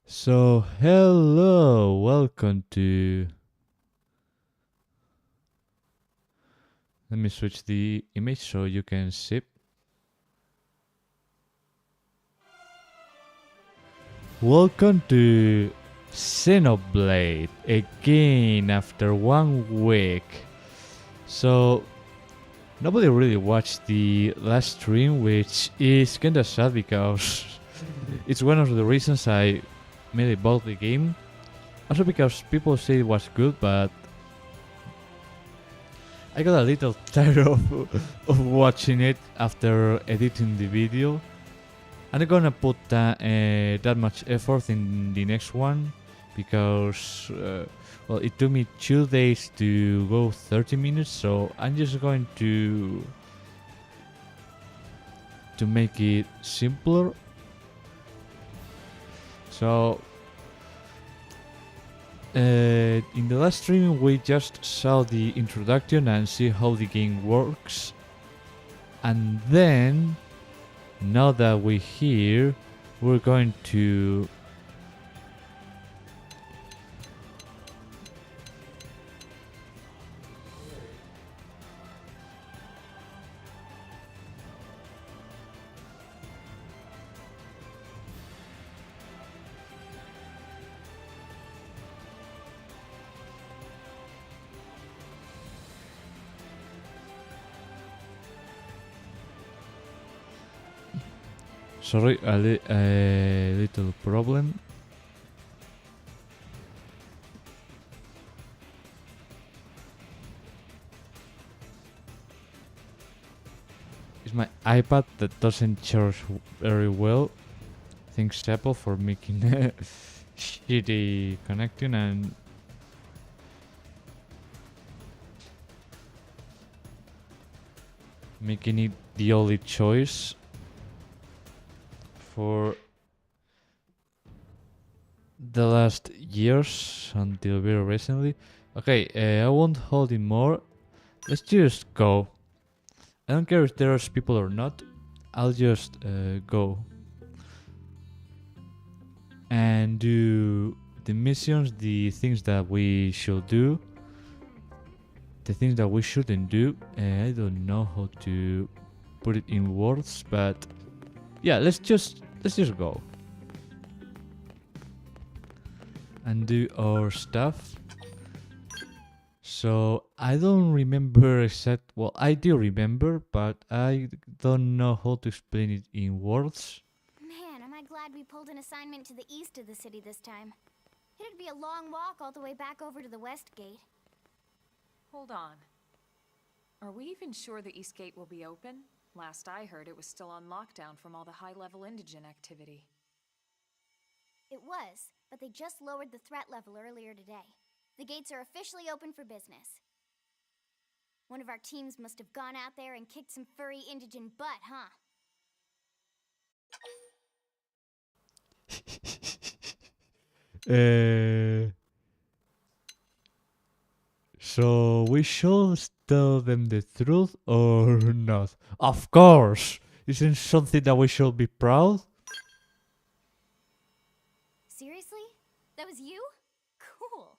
So, hello, welcome to. Let me switch the image so you can see. Welcome to Xenoblade again after 1 week. So, nobody really watched the last stream, which is kinda sad because it's one of the reasons I mainly bought the game. Also because people say it was good, but I got a little tired of watching it after editing the video. I'm not gonna put that much effort in the next one because well, it took me 2 days to go 30 minutes, so I'm just going to make it simpler. So in the last stream we just saw the introduction and see how the game works, and then now that we're here we're going to sorry, a little problem. It's my iPad that doesn't charge very well. Thanks Apple for making a shitty connection and making it the only choice for the last years until very recently. Okay, I won't hold it more. Let's just go. I don't care if there's people or not. I'll just go and do the missions, the things that we should do, the things that we shouldn't do. I don't know how to put it in words, but yeah, let's just go and do our stuff. So I don't remember exact. Well, I do remember, but I don't know how to explain it in words. Man, am I glad we pulled an assignment to the east of the city this time. It'd be a long walk all the way back over to the west gate. Hold on. Are we even sure the East Gate will be open? Last I heard, it was still on lockdown from all the high-level indigent activity. It was, but they just lowered the threat level earlier today. The gates are officially open for business. One of our teams must have gone out there and kicked some furry indigent butt, huh? So we should tell them the truth or not? Of course! Isn't something that we should be proud? Seriously? That was you? Cool.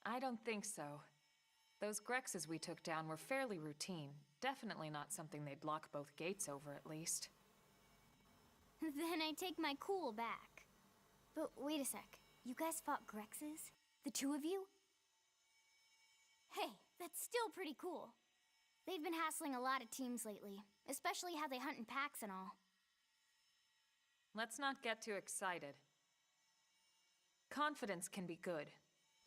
I don't think so. Those Grexes we took down were fairly routine. Definitely not something they'd lock both gates over, at least. Then I take my cool back. But wait a sec. You guys fought Grexes? The two of you? Hey, that's still pretty cool. They've been hassling a lot of teams lately, especially how they hunt in packs and all. Let's not get too excited. Confidence can be good.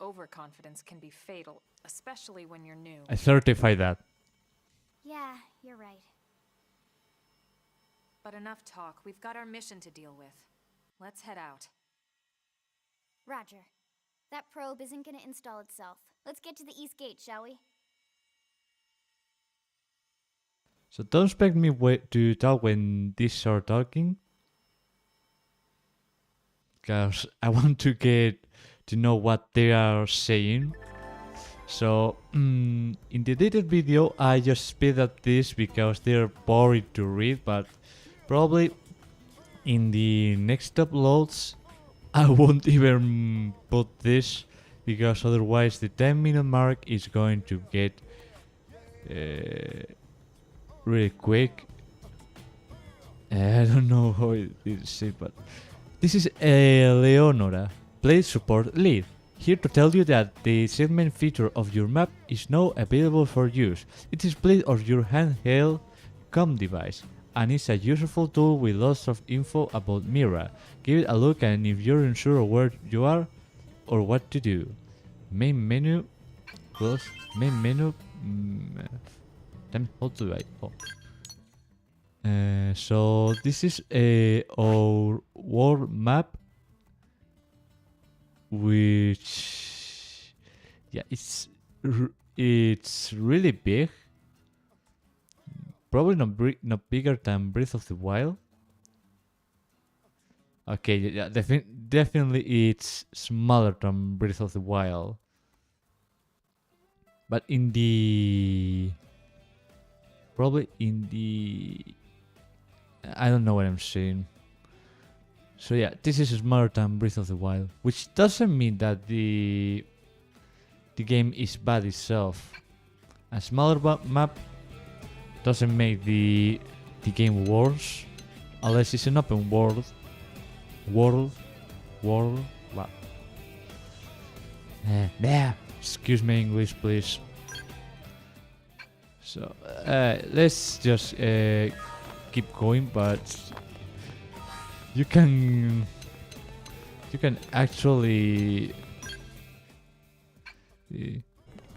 Overconfidence can be fatal, especially when you're new. I certify that. Yeah, you're right. But enough talk. We've got our mission to deal with. Let's head out. Roger. That probe isn't gonna install itself. Let's get to the East Gate, shall we? So don't expect me to talk when these are talking, because I want to get to know what they are saying. So in the edited video I just speed up this because they're boring to read, but probably in the next uploads I won't even put this because otherwise the 10-minute mark is going to get really quick. I don't know how it is it, but this is Leonora, Play Support Lead, here to tell you that the segment feature of your map is now available for use. It is displayed on your handheld COM device and is a useful tool with lots of info about Mira. Give it a look and if you're unsure where you are or what to do. Main menu, close, main menu, damn, how do I, so this is our world map, which it's really big. Probably not bigger than Breath of the Wild. Okay, yeah, definitely it's smaller than Breath of the Wild. But probably in the I don't know what I'm saying. So yeah, this is smaller than Breath of the Wild, which doesn't mean that the game is bad itself. A smaller map doesn't make the game worse, unless it's an open world. Wow. Excuse me, English, please. So let's just keep going, but you can actually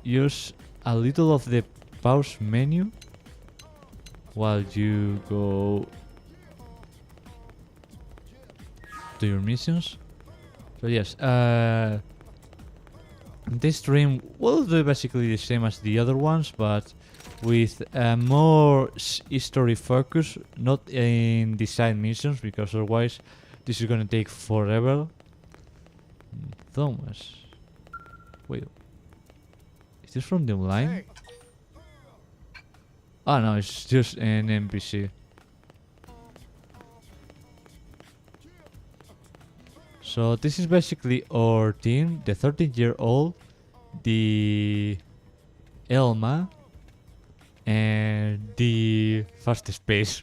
use a little of the pause menu while you go to your missions. So yes, this stream will do basically the same as the other ones, but with more history focus, not in the side missions, because otherwise this is gonna take forever. Thomas, wait, is this from the online? Hey. Oh no, it's just an NPC. So this is basically our team, the 13-year-old, the Elma, and the fastest pace.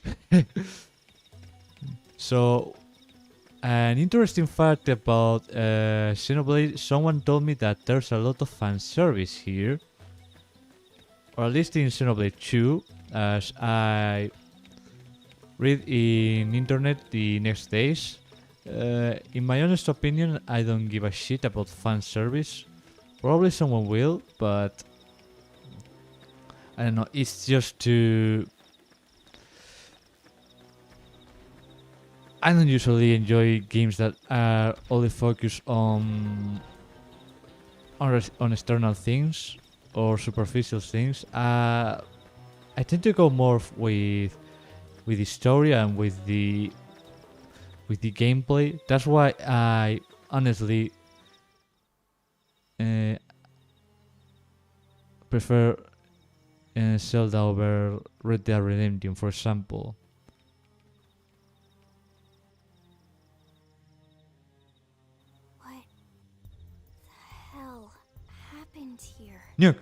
So an interesting fact about Xenoblade, someone told me that there's a lot of fan service here, or at least in Xenoblade 2, as I read in internet the next days. In my honest opinion, I don't give a shit about fan service. Probably someone will, but I don't know, it's just to... I don't usually enjoy games that are only focused on external things or superficial things. I tend to go more with the story and with the gameplay. That's why I honestly prefer Zelda over Red Dead Redemption, for example. What the hell happened here? Nuke.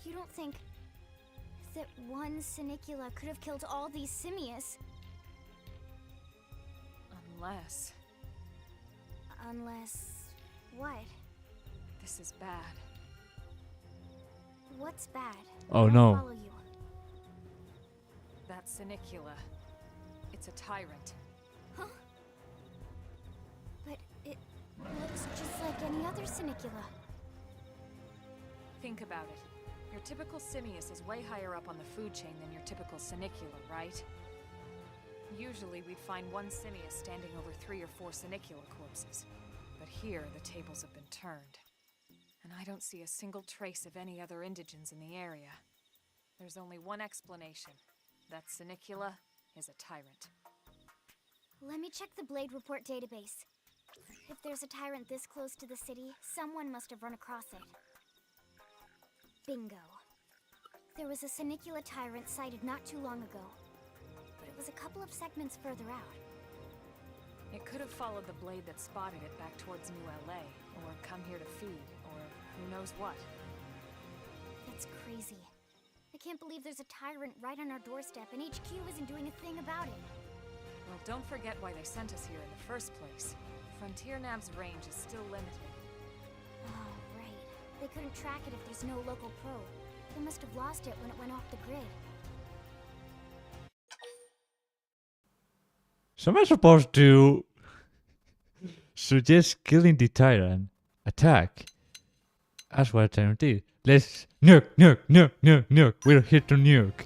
You don't think that one Sinicula could have killed all these simius? Unless... what? This is bad. What's bad? Oh, I don't no. follow you. That Sinicula. It's a tyrant. Huh? But it looks just like any other Sinicula. Think about it. Your typical Simius is way higher up on the food chain than your typical Sinicula, right? Usually we'd find one Simius standing over 3 or 4 Sinicula corpses. But here, the tables have been turned. And I don't see a single trace of any other indigents in the area. There's only one explanation. That Sinicula is a tyrant. Let me check the Blade Report database. If there's a tyrant this close to the city, someone must have run across it. Bingo. There was a Senicula tyrant sighted not too long ago, but it was a couple of segments further out. It could have followed the blade that spotted it back towards New LA, or come here to feed, or who knows what. That's crazy. I can't believe there's a tyrant right on our doorstep and HQ isn't doing a thing about it. Well, don't forget why they sent us here in the first place. Frontier Nav's range is still limited. Oh, right. They couldn't track it if there's no local probe. They must have lost it when it went off the grid. So am I supposed to suggest killing the tyrant? Attack? That's what a tyrant did. Let's nuke, nuke, nuke, nuke, nuke. We're here to nuke.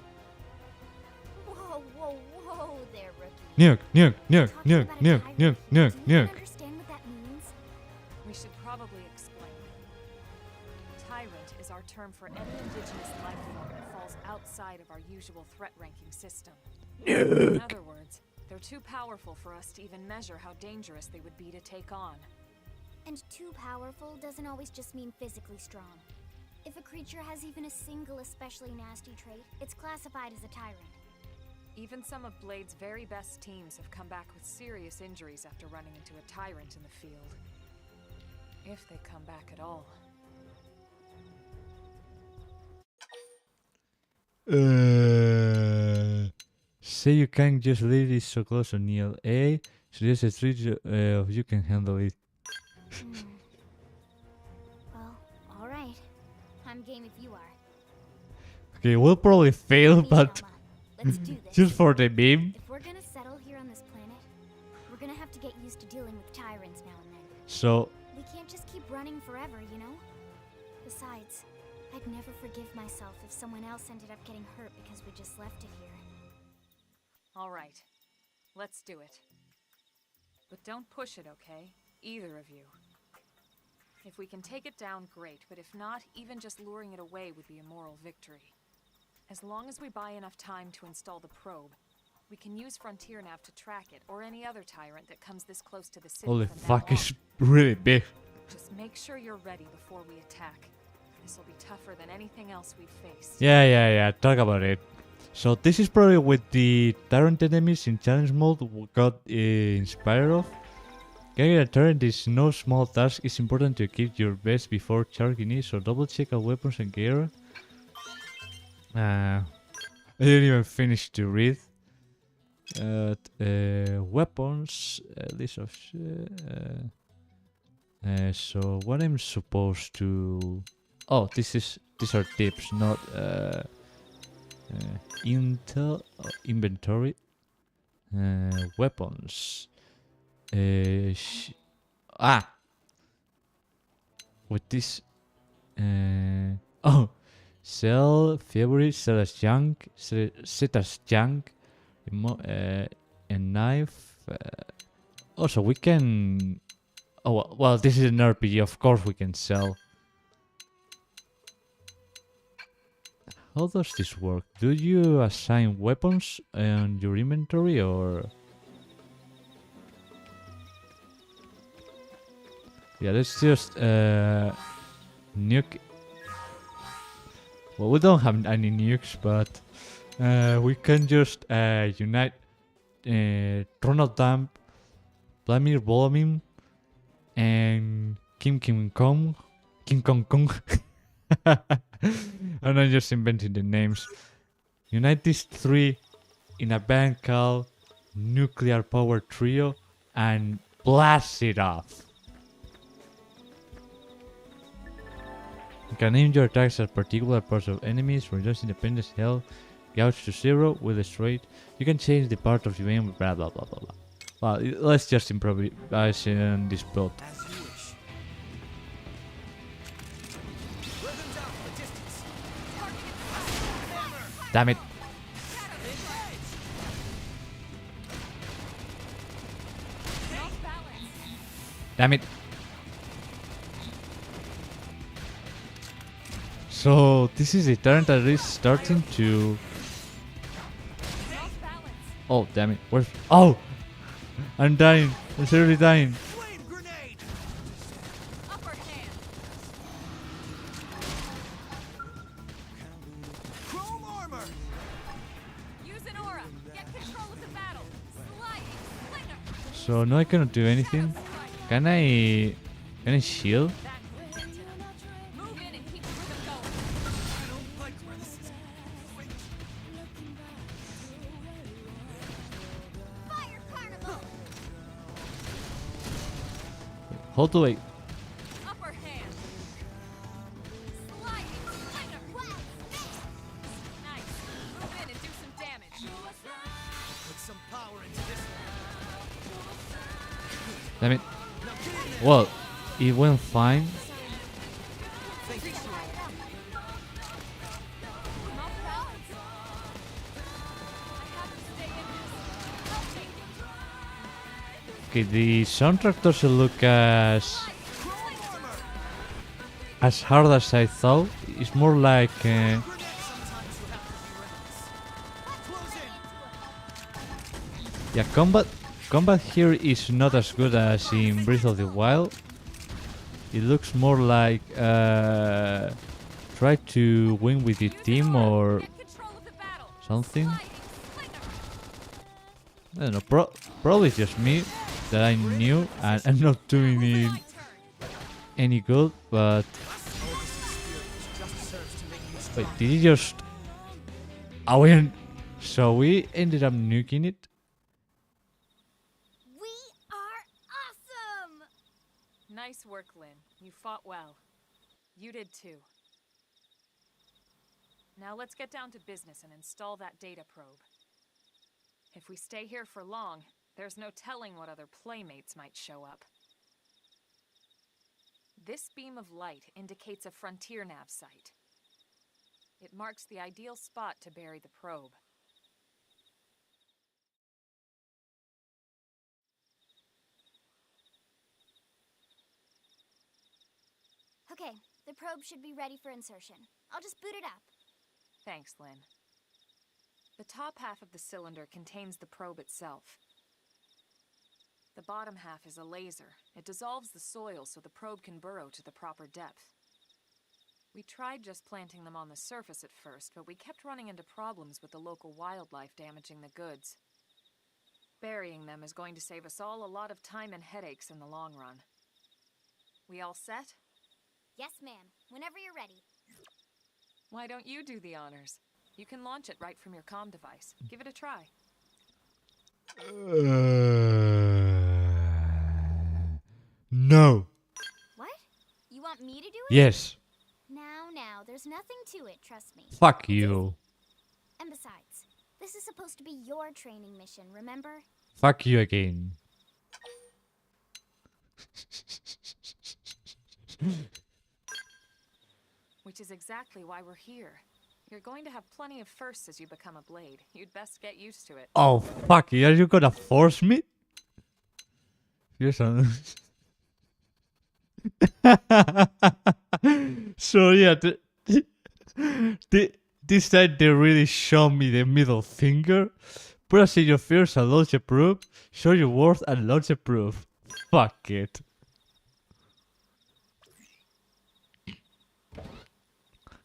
Whoa, whoa, whoa there, rookie. Nuke, nuke, nuke, Talking nuke, about a nuke, tyrant? nuke, nuke, Do you even nuke. understand what that means? We should probably explain. Tyrant is our term for any indigenous life form that falls outside of our usual threat ranking system. In other words, they're too powerful for us to even measure how dangerous they would be to take on. And too powerful doesn't always just mean physically strong. If a creature has even a single especially nasty trait, it's classified as a tyrant. Even some of Blade's very best teams have come back with serious injuries after running into a tyrant in the field. If they come back at all. Say you can't just leave this so close to Neil A. Suggest a three of you can handle it. Well, alright. I'm game if you are. Okay, we'll probably fail, Hey, but Alma, let's do this. just for the meme. If we're gonna settle here on this planet, we're gonna have to get used to dealing with tyrants now and then. So, We can't just keep running forever, you know? Besides, I'd never forgive myself if someone else ended up getting hurt because we just left it here. All right, let's do it. But don't push it, okay? Either of you. If we can take it down, great, but if not, even just luring it away would be a moral victory. As long as we buy enough time to install the probe, we can use Frontier Nav to track it, or any other tyrant that comes this close to the city holy from now fuck, on. it's really big. Just make sure you're ready before we attack. This will be tougher than anything else we've faced. Yeah, talk about it. So this is probably with the tyrant enemies in challenge mode we got inspired of. Getting a tyrant is no small task. It's important to keep your best before charging it, so double check our weapons and gear. I didn't even finish to read. Weapons, list of shit. So what I'm supposed to... Oh, these are tips, not inventory. Weapons. With this. Oh, sell favorite, sell as junk, set as junk, a knife. Also, we can. Oh well, this is an RPG. Of course, we can sell. How does this work? Do you assign weapons on your inventory or? Yeah, let's just nuke. Well, we don't have any nukes, but we can just unite Ronald Dump, Vladimir Volomin, and Kim Kong. I'm not just inventing the names. Unite these three in a band called Nuclear Power Trio and blast it off. You can aim your attacks at particular parts of enemies, reduce independence, health, gouge to 0, will destroy it. You can change the part of your aim, blah blah blah blah blah. Well, let's just improvise in this build. As you wish. Rhythms out in the distance. Damn it. Damn it. So this is a turn that is starting to... Oh, damn it. Where's... Oh! I'm dying. I'm seriously dying. Flame grenade. Upper hand. So no, I cannot do anything. Can I shield? Move in and keep the rhythm going. I don't like where this is going. Fire carnival! How do I? Upper hand. Sliding slinger. Nice. Move in and do some damage. Put some power into this one. Damn it. Now get in there. Well, it went fine. Thank you. Not bad. I have to stay in this. Help me. Okay, the soundtrack doesn't look as hard as I thought. It's more like Grenades sometimes you have to be reckless. Close in. yeah, combat here is not as good as in Breath of the Wild. It looks more like try to win with the team or Get control of the battle. something. Sliding slinger. I don't know. Probably it's just me that I knew and I'm not doing it My turn. any good. But All this experience just serves to make me wait, stronger. did he just? Oh, so we ended up nuking it. We are awesome! Nice work, Lynn. You fought well. You did too. Now let's get down to business and install that data probe. If we stay here for long, there's no telling what other playmates might show up. This beam of light indicates a frontier nav site. It marks the ideal spot to bury the probe. Okay, the probe should be ready for insertion. I'll just boot it up. Thanks, Lynn. The top half of the cylinder contains the probe itself. The bottom half is a laser. It dissolves the soil so the probe can burrow to the proper depth. We tried just planting them on the surface at first, but we kept running into problems with the local wildlife damaging the goods. Burying them is going to save us all a lot of time and headaches in the long run. We all set? Yes, ma'am. Whenever you're ready. Why don't you do the honors? You can launch it right from your comm device. Give it a try. No. What? You want me to do it? Yes. Now, there's nothing to it, trust me. Fuck you. And besides, this is supposed to be your training mission, remember? Fuck you again. Which is exactly why we're here. You're going to have plenty of firsts as you become a blade. You'd best get used to it. Oh fuck! Are you gonna force me? Yes. So yeah, this time they really show me the middle finger. Press in your fears and launch a proof. Show your worth and launch a proof. Fuck it.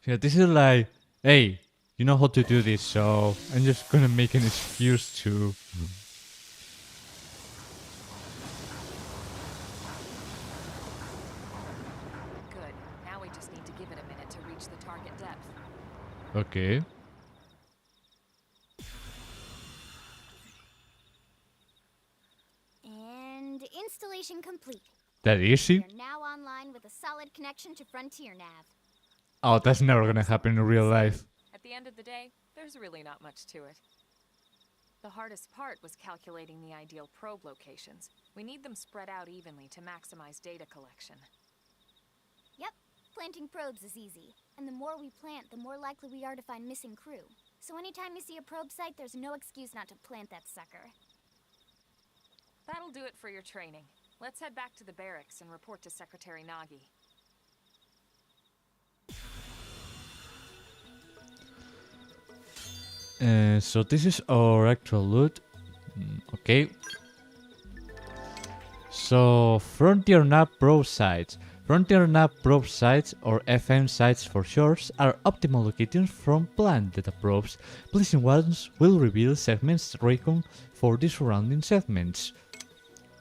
Yeah, this is like, hey, you know how to do this, so I'm just gonna make an excuse to. Good. Now we just need to give it a minute to reach the target depth. Okay. And installation complete. That easy? You're now online with a solid connection to Frontier Nav. Oh, that's never gonna happen in real life. At the end of the day, there's really not much to it. The hardest part was calculating the ideal probe locations. We need them spread out evenly to maximize data collection. Yep, planting probes is easy. And the more we plant, the more likely we are to find missing crew. So anytime you see a probe site, there's no excuse not to plant that sucker. That'll do it for your training. Let's head back to the barracks and report to Secretary Nagi. So this is our actual loot. Okay. So Frontier Nav probe sites. Frontier Nav probe sites, or FM sites for short, are optimal locations from plant data probes. Placing ones will reveal segments recon for the surrounding segments.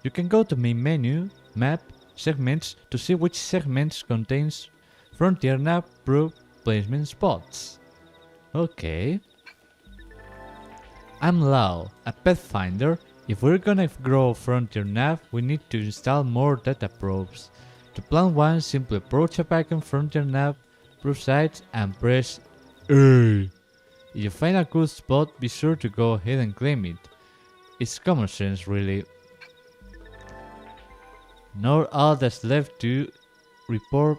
You can go to main menu, map, segments to see which segments contains frontier nav proof placement spots. Okay. I'm Lau, a pathfinder. If we're gonna grow frontier nav, we need to install more data probes. To plan one, simply approach a pack on frontier nav proof sites and press A. If you find a good spot, be sure to go ahead and claim it. It's common sense, really. Note all that's left to report.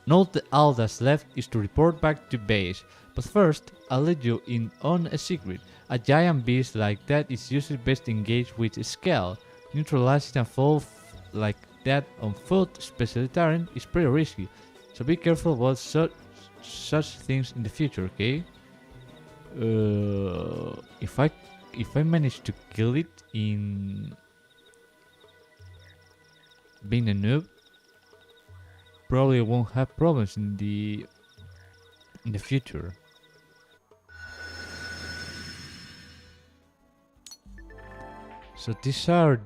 Note that all that's left is to report back to base. But first, I'll let you in on a secret. A giant beast like that is usually best engaged with scale. Neutralizing a foe like that on foot, especially Terran, is pretty risky. So be careful about such things in the future, okay? If I manage to kill it in being a noob, probably won't have problems in the future. So these are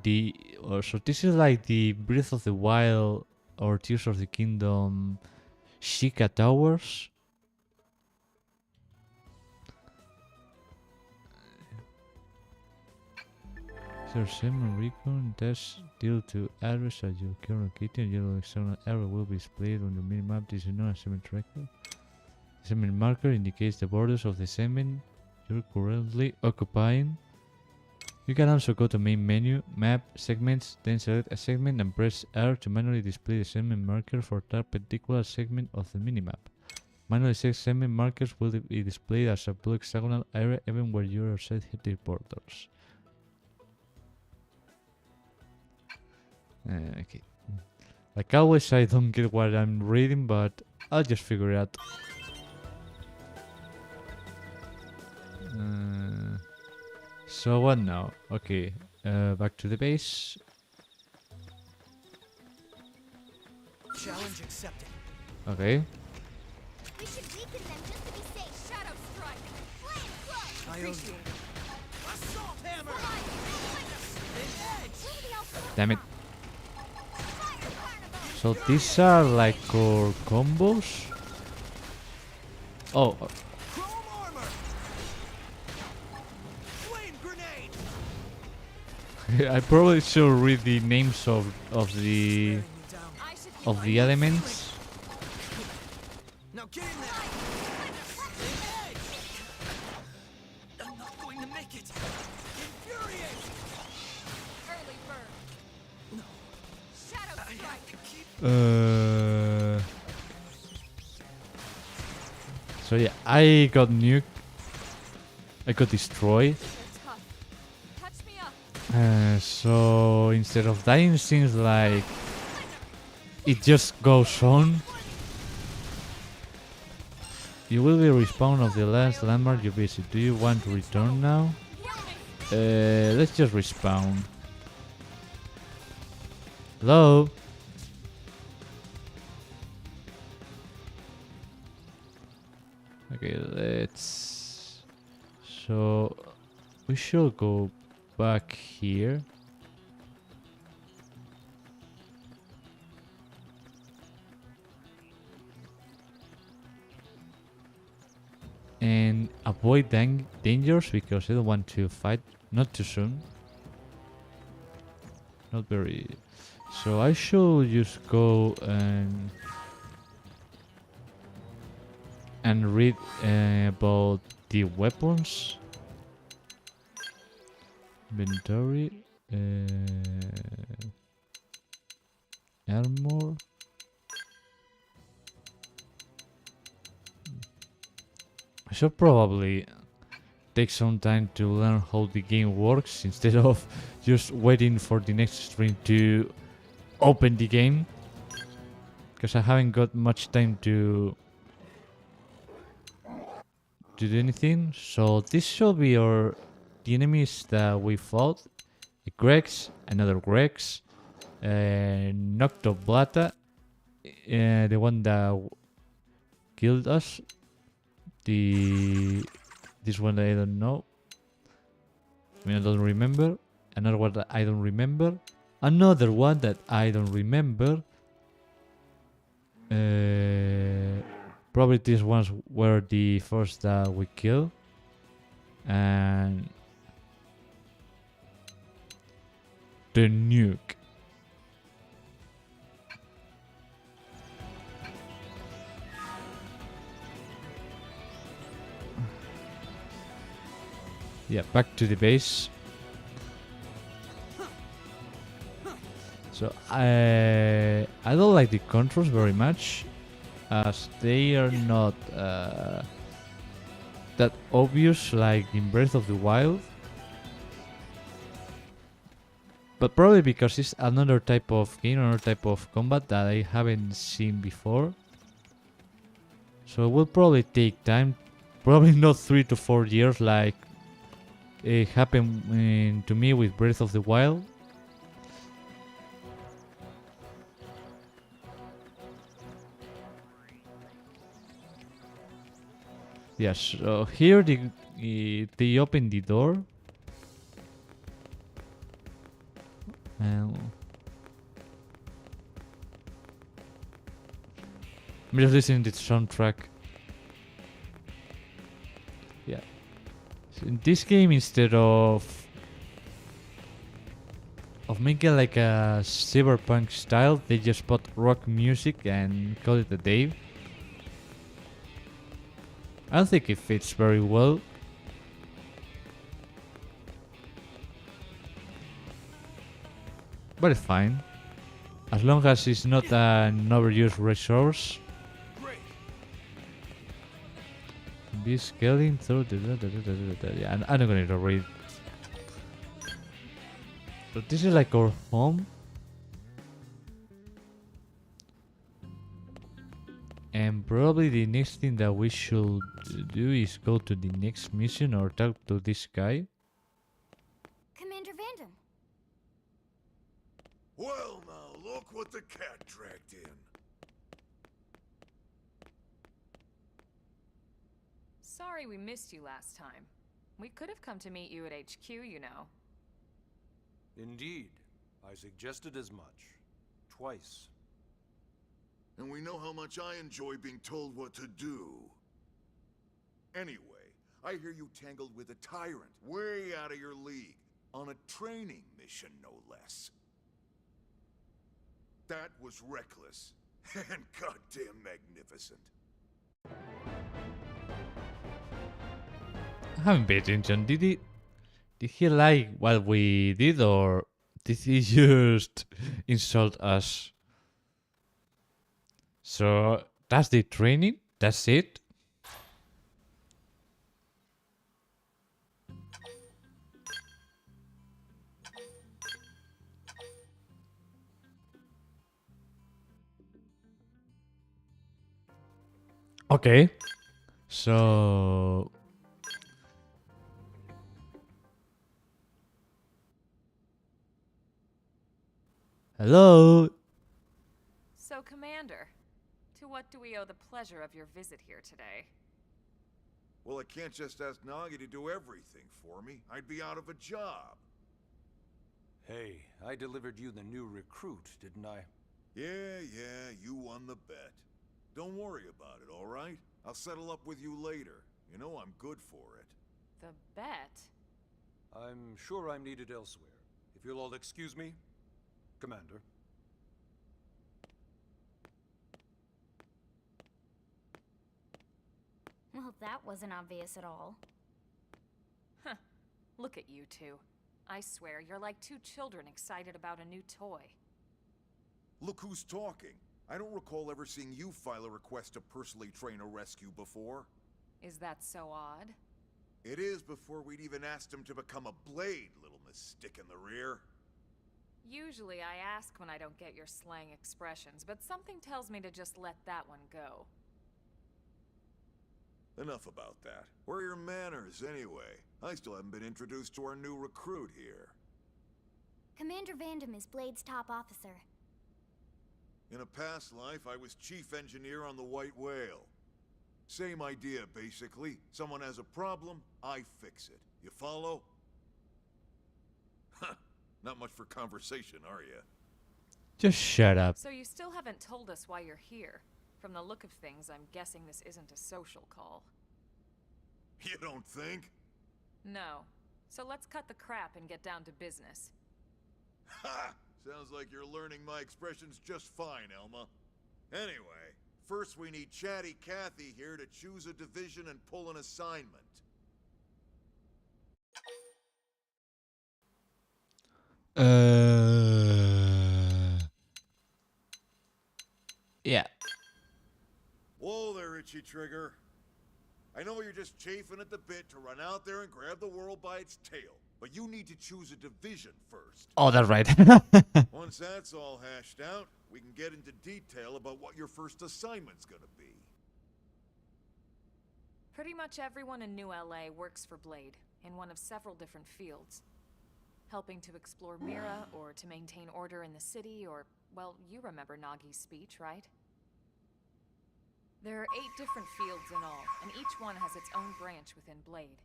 so this is like the Breath of the Wild or Tears of the Kingdom Sheikah Towers. Sir Simon Recon dash deal to address at your current location. Yellow external arrow will be displayed on your minimap. This is known as segment tracker. The segment marker indicates the borders of the segment you're currently occupying. You can also go to main menu, map, segments, then select a segment and press R to manually display the segment marker for that particular segment of the minimap. Manually set segment markers will be displayed as a blue hexagonal area even where you are set hit the borders. Okay. Like always, I don't get what I'm reading, but I'll just figure it out. So what now? Okay, back to the base. Challenge accepted. Okay. We should weaken them just to be safe. Shadow strike. Flame close. I own you. Assault hammer. Damn it. So these are like core combos. Oh. Chrome armor. Flame grenade. I probably should read the names of the elements. Now get in there. I'm not going to make it. Infuriate. Early bird. No. Shadow I have to keep. So yeah, I got nuked. I got destroyed. They're tough. Touch me up. So instead of dying, seems like it just goes on. You will be respawned of the last landmark you visit. Do you want to return now? Let's just respawn. Hello? Okay, let's... So... we should go back here. And avoid dangers because I don't want to fight. Not too soon. Not very... So I should just go and read about the weapons. Inventory. Armor. I should probably take some time to learn how the game works instead of just waiting for the next stream to open the game, because I haven't got much time to do anything. So this should be the enemies that we fought. A Grex, another Grex, Noctoblata, the one that killed us. This one I don't know. I mean, I don't remember. Another one that I don't remember. Another one that I don't remember. Probably these ones were the first that we killed. And the nuke. Yeah, back to the base. So I don't like the controls very much, as they are not that obvious like in Breath of the Wild. But probably because it's another type of game, another type of combat that I haven't seen before. So it will probably take time. Probably not 3 to 4 years like it happened to me with Breath of the Wild. Yes, so here they open the door. And I'm just listening to the soundtrack. Yeah. So in this game, instead of making like a cyberpunk style, they just put rock music and call it a day. I don't think it fits very well. But it's fine. As long as it's not an overused resource. Great. Be scaling through yeah, I'm not gonna read. So this is like our home. And probably the next thing that we should do is go to the next mission or talk to this guy. Commander Vandam. Well, now, look what the cat dragged in. Sorry we missed you last time. We could have come to meet you at HQ, you know. Indeed. I suggested as much. Twice. And we know how much I enjoy being told what to do. Anyway, I hear you tangled with a tyrant, way out of your league, on a training mission, no less. That was reckless, and goddamn magnificent. I haven't paid attention. Did he like what we did, or did he just insult us? So that's the training? That's it? Okay. So hello. So, Commander, to what do we owe the pleasure of your visit here today? Well, I can't just ask Nagi to do everything for me. I'd be out of a job. Hey, I delivered you the new recruit, didn't I? Yeah, you won the bet. Don't worry about it, all right? I'll settle up with you later. You know I'm good for it. The bet? I'm sure I'm needed elsewhere. If you'll all excuse me, Commander. Well, that wasn't obvious at all. Huh. Look at you two. I swear, you're like two children excited about a new toy. Look who's talking. I don't recall ever seeing you file a request to personally train a rescue before. Is that so odd? It is before we'd even asked him to become a blade, little miss stick in the rear. Usually I ask when I don't get your slang expressions, but something tells me to just let that one go. Enough about that. Where are your manners, anyway? I still haven't been introduced to our new recruit here. Commander Vandam is Blade's top officer. In a past life, I was chief engineer on the White Whale. Same idea, basically. Someone has a problem, I fix it. You follow? Huh. Not much for conversation, are you? Just shut up. So you still haven't told us why you're here. From the look of things, I'm guessing this isn't a social call. You don't think? No. So let's cut the crap and get down to business. Ha! Sounds like you're learning my expressions just fine, Elma. Anyway, first we need Chatty Cathy here to choose a division and pull an assignment. Yeah. Whoa there, Itchy Trigger. I know you're just chafing at the bit to run out there and grab the world by its tail, but you need to choose a division first. Oh, that's right. Once that's all hashed out, we can get into detail about what your first assignment's gonna be. Pretty much everyone in New LA works for Blade, in one of several different fields. Helping to explore Mira, or to maintain order in the city, or, well, you remember Nagi's speech, right? There are 8 different fields in all, and each one has its own branch within Blade.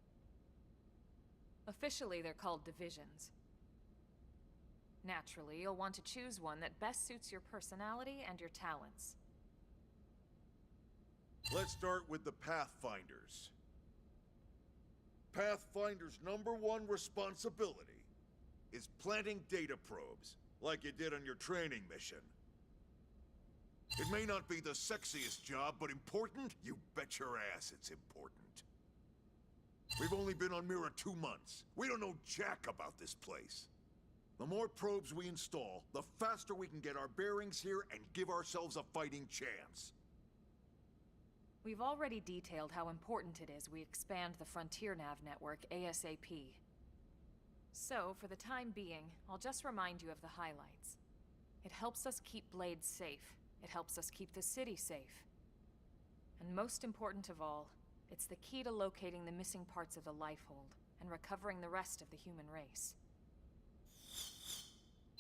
Officially, they're called divisions. Naturally, you'll want to choose one that best suits your personality and your talents. Let's start with the Pathfinders. Pathfinder's #1 responsibility is planting data probes, like you did on your training mission. It may not be the sexiest job, but important? You bet your ass it's important. We've only been on Mira 2 months. We don't know jack about this place. The more probes we install, the faster we can get our bearings here and give ourselves a fighting chance. We've already detailed how important it is we expand the Frontier Nav network ASAP. So, for the time being, I'll just remind you of the highlights. It helps us keep Blade safe. It helps us keep the city safe. And most important of all, it's the key to locating the missing parts of the Lifehold and recovering the rest of the human race.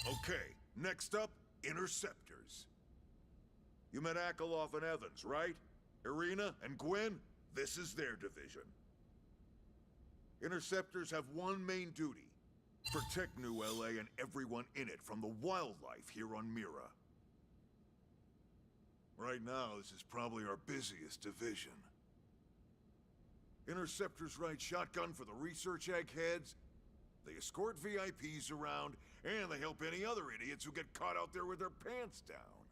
Okay, next up, Interceptors. You met Akeloff and Evans, right? Irina and Gwen, this is their division. Interceptors have one main duty. Protect New LA and everyone in it from the wildlife here on Mira. Right now, this is probably our busiest division. Interceptors ride shotgun for the research eggheads, they escort VIPs around, and they help any other idiots who get caught out there with their pants down.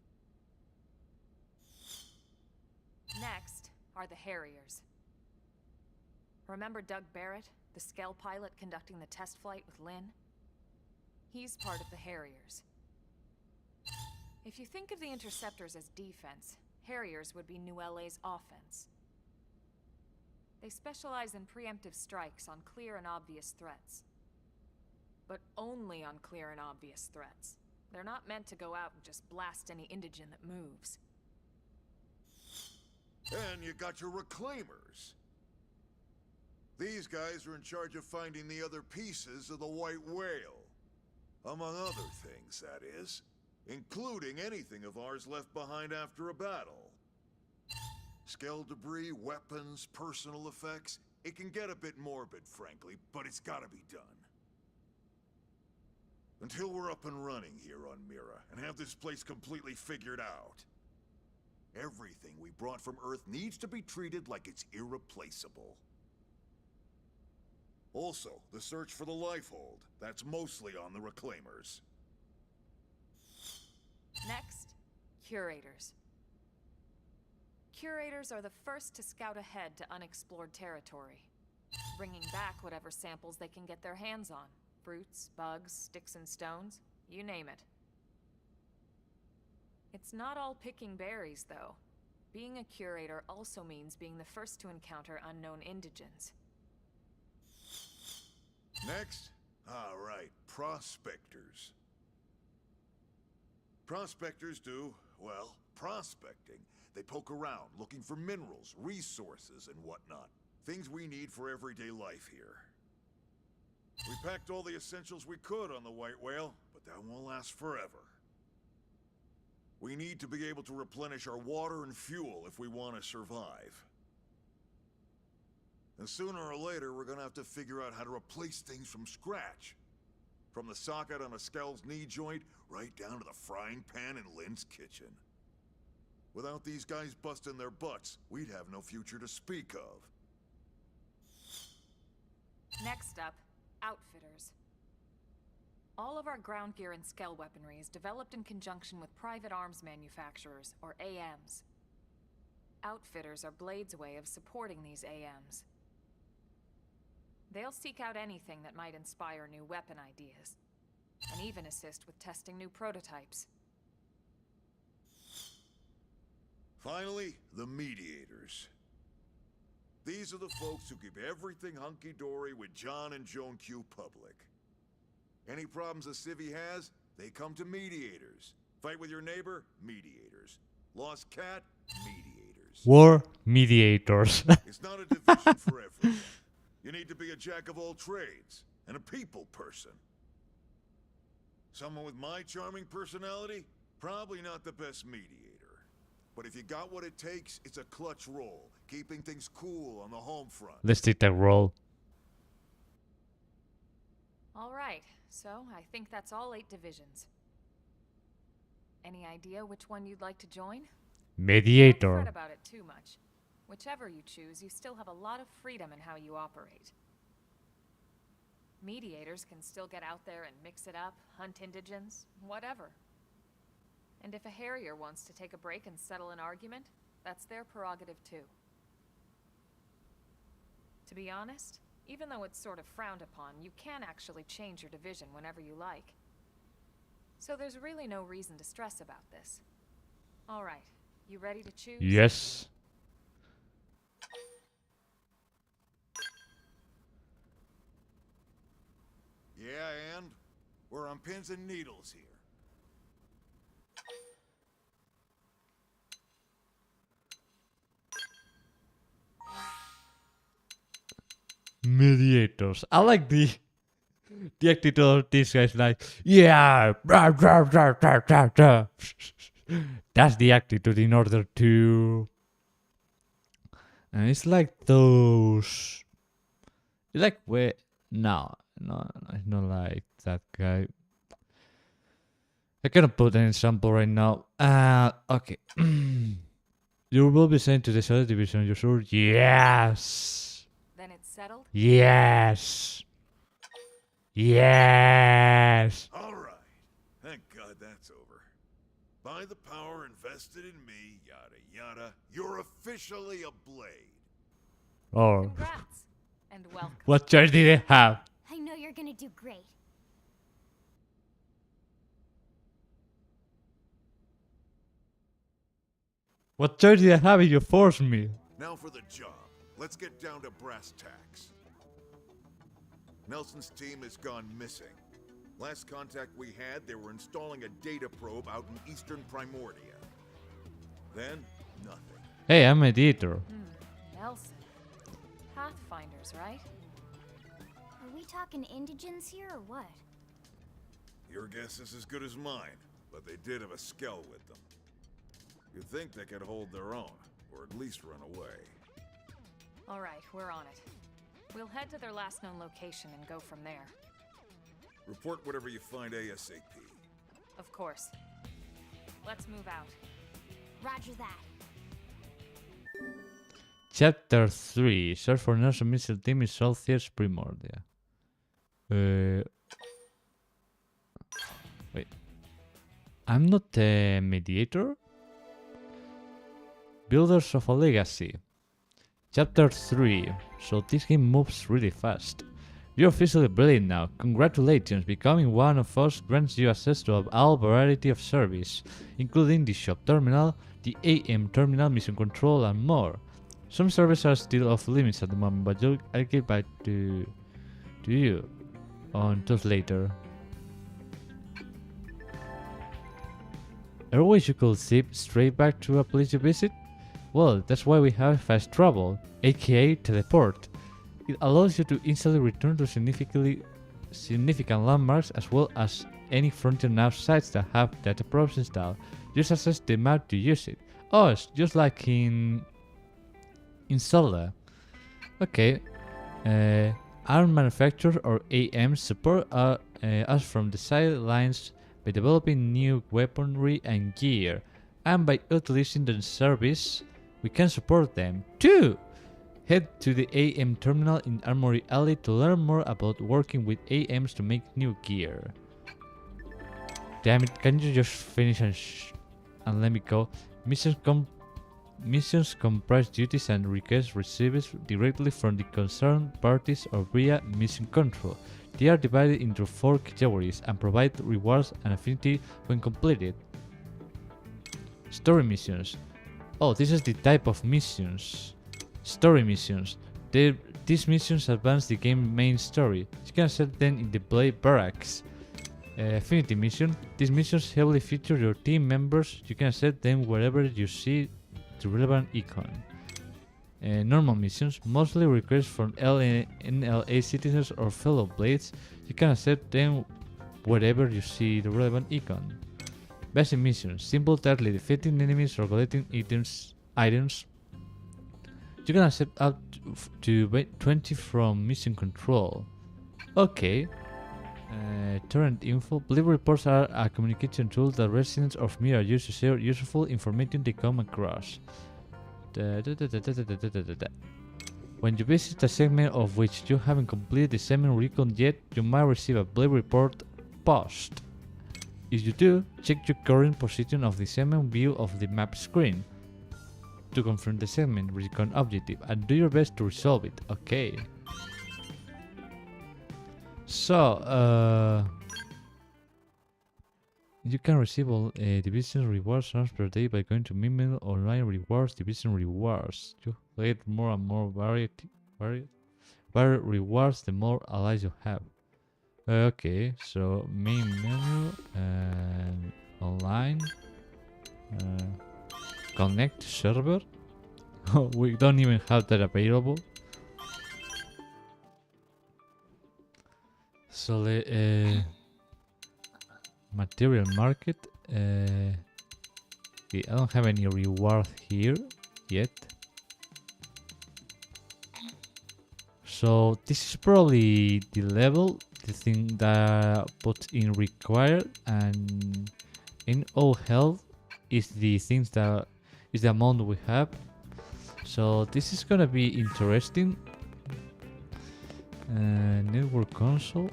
Next are the Harriers. Remember Doug Barrett, the Skell pilot conducting the test flight with Lynn? He's part of the Harriers. If you think of the Interceptors as defense, Harriers would be New LA's offense. They specialize in preemptive strikes on clear and obvious threats. But only on clear and obvious threats. They're not meant to go out and just blast any indigene that moves. And you got your Reclaimers. These guys are in charge of finding the other pieces of the White Whale. Among other things, that is. Including anything of ours left behind after a battle. Skell debris, weapons, personal effects. It can get a bit morbid, frankly, but it's gotta be done. Until we're up and running here on Mira, and have this place completely figured out. Everything we brought from Earth needs to be treated like it's irreplaceable. Also, the search for the Lifehold. That's mostly on the Reclaimers. Next, Curators. Curators are the first to scout ahead to unexplored territory, bringing back whatever samples they can get their hands on. Fruits, bugs, sticks and stones, you name it. It's not all picking berries, though. Being a curator also means being the first to encounter unknown indigens. Next? Alright, Prospectors. Prospectors do, well, prospecting. They poke around, looking for minerals, resources, and whatnot. Things we need for everyday life here. We packed all the essentials we could on the White Whale, but that won't last forever. We need to be able to replenish our water and fuel if we want to survive. And sooner or later, we're gonna have to figure out how to replace things from scratch. From the socket on a Skell's knee joint, right down to the frying pan in Lynn's kitchen. Without these guys busting their butts, we'd have no future to speak of. Next up, outfitters. All of our ground gear and Skell weaponry is developed in conjunction with private arms manufacturers, or AMs. Outfitters are Blade's way of supporting these AMs. They'll seek out anything that might inspire new weapon ideas, and even assist with testing new prototypes. Finally, the mediators. These are the folks who keep everything hunky-dory with John and Joan Q public. Any problems a civvy has, they come to mediators. Fight with your neighbor? Mediators. Lost cat? Mediators. War mediators. It's not a division for everyone. You need to be a jack of all trades, and a people person. Someone with my charming personality? Probably not the best mediator. But if you got what it takes, it's a clutch role, keeping things cool on the home front. Let's take that role. All right, so I think that's all 8 divisions. Any idea which one you'd like to join? Don't Mediator. fret about it too much. Whichever you choose, you still have a lot of freedom in how you operate. Mediators can still get out there and mix it up, hunt indigents, whatever. And if a Harrier wants to take a break and settle an argument, that's their prerogative too. To be honest, even though it's sort of frowned upon, you can actually change your division whenever you like. So there's really no reason to stress about this. All right, you ready to choose? Yes. Yeah, and? We're on pins and needles here. Mediators. I like the attitude of these guys. Like, yeah, rah, rah, rah, rah, rah, rah. That's the attitude in order to. And it's like those. It's like where no, it's not like that guy. I cannot put an example right now. Okay. You will be sent to the other division. You sure? Yes. Then it's settled? Yes. All right. Thank God that's over. By the power invested in me, yada yada, you're officially a blade. Oh. Congrats. And welcome. What choice did they have? I know you're gonna do great. What choice did I have if you forced me? Now for the job. Let's get down to brass tacks. Nelson's team has gone missing. Last contact we had, they were installing a data probe out in eastern Primordia. Then, nothing. Hey, I'm a mediator. Nelson. Pathfinders, right? Are we talking indigents here or what? Your guess is as good as mine, but they did have a Skell with them. You'd think they could hold their own, or at least run away. All right, we're on it. We'll head to their last known location and go from there. Report whatever you find ASAP. Of course. Let's move out. Roger that. Chapter 3. Search for Nelson missile team in Southeast Primordia. Wait. I'm not a mediator? Builders of a Legacy. Chapter 3. So this game moves really fast. You're officially brilliant now. Congratulations. Becoming one of us grants you access to a whole variety of service, including the shop terminal, the AM terminal, mission control, and more. Some services are still off limits at the moment, but I'll get back to you on those later. Airways you could zip straight back to a place you visit? Well, that's why we have fast travel, aka teleport. It allows you to instantly return to significant landmarks as well as any Frontier Nav sites that have data probes installed. Just access the map to use it. Oh, it's just like in Zelda. Okay. arm manufacturers or AMs support us from the sidelines by developing new weaponry and gear, and by utilizing the service, we can support them too. Head to the AM terminal in Armory Alley to learn more about working with AMs to make new gear. Damn it, can you just finish and let me go? Missions comprise duties and requests received directly from the concerned parties or via mission control. They are divided into 4 categories and provide rewards and affinity when completed. Story missions. Oh, this is the type of missions. Story missions. These missions advance the game's main story. You can set them in the Blade Barracks. Affinity mission. These missions heavily feature your team members. You can set them wherever you see the relevant icon. Normal missions, mostly requests from NLA citizens or fellow Blades. You can accept them wherever you see the relevant icon. Basic missions, simple targetly defeating enemies or collecting items. You can accept up to 20 from mission control. Okay. Torrent info. Blade reports are a communication tool that residents of Mirror use to share useful information they come across. When you visit a segment of which you haven't completed the segment recon yet, you might receive a Blade report post. If you do, check your current position of the segment view of the map screen to confirm the segment recon objective and do your best to resolve it. Okay. So, you can receive all division rewards per day by going to Mimel Online Rewards, Division Rewards. You get more and more varied rewards the more allies you have. Okay, so main menu and online. Connect server. We don't even have that available. So the material market. Okay, I don't have any reward here yet. So this is probably the level, the thing that puts in required, and in all health is the things that is the amount we have. So this is gonna be interesting. Network console.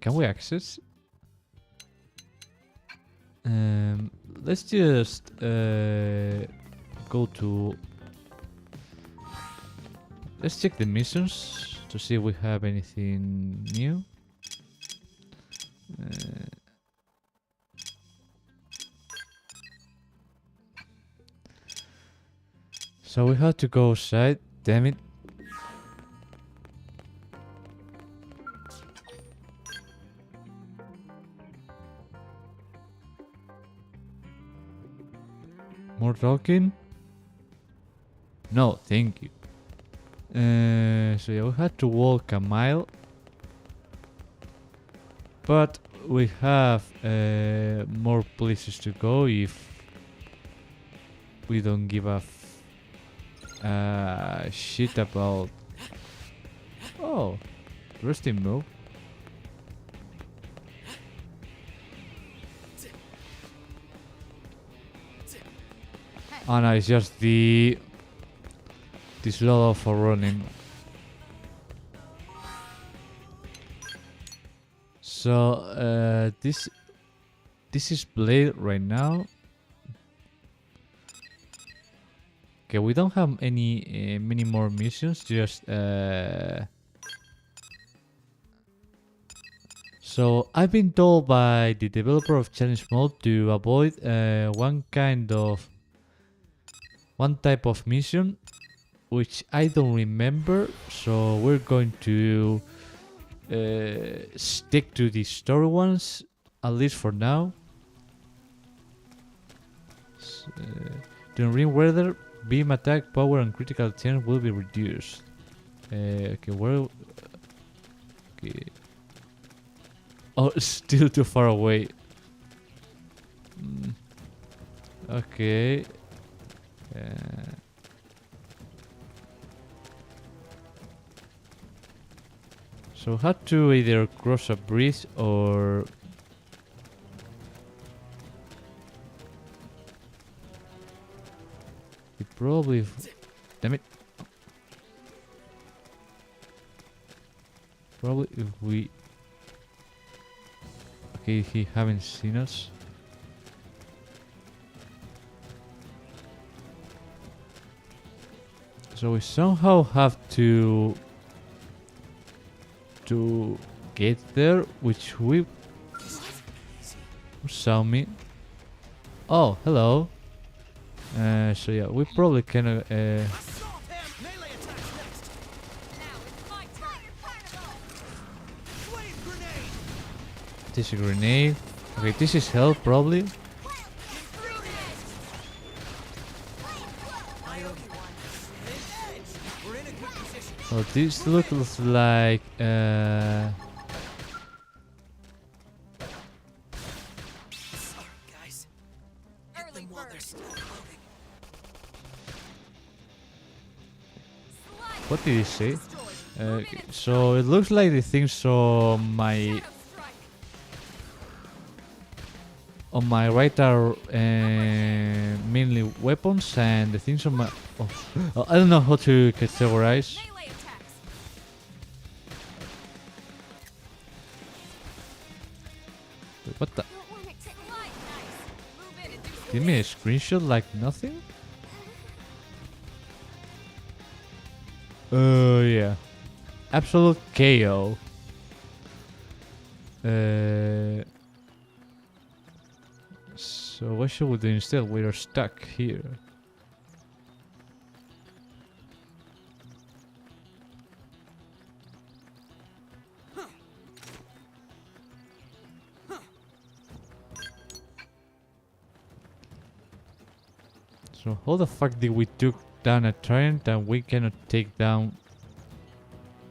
Can we access? Let's just go to. Let's check the missions to see if we have anything new. So we have to go outside. Damn it. More talking? No, thank you. So yeah, we had to walk a mile. But we have more places to go if we don't give a shit about... Oh, interesting move. Oh no, it's just the slow for running. So this is Blade right now. Okay, we don't have any many more missions. Just so I've been told by the developer of challenge mode to avoid one type of mission, which I don't remember. So we're going to stick to the story ones, at least for now. During weather, beam attack power and critical chance will be reduced. Okay, where? Okay. Oh, still too far away. Okay. So how to either cross a bridge or... We probably... Damn it. Probably if we... Okay, he haven't seen us. So we somehow have to get there, which we saw me. Oh, hello. So yeah, we probably can. Assault him! Melee attacks next! Now it's my turn. Flame grenade! This is a grenade. Okay, this is hell probably. We're in a good position. Oh, this looks like Sorry, guys. Hit Early them while they're bird. still floating. Slide. what did he say? Destroyed. Move in and So it looks like the things shadow strike. on my right are mainly weapons, and the things on my I don't know how to categorize. Melee attacks. Wait, what the? Don't want it to Slide. Nice. Move in and do some Give me a screenshot like nothing? Yeah. Absolute KO. So what should we do instead? We are stuck here. So how the fuck did we took down a tyrant and we cannot take down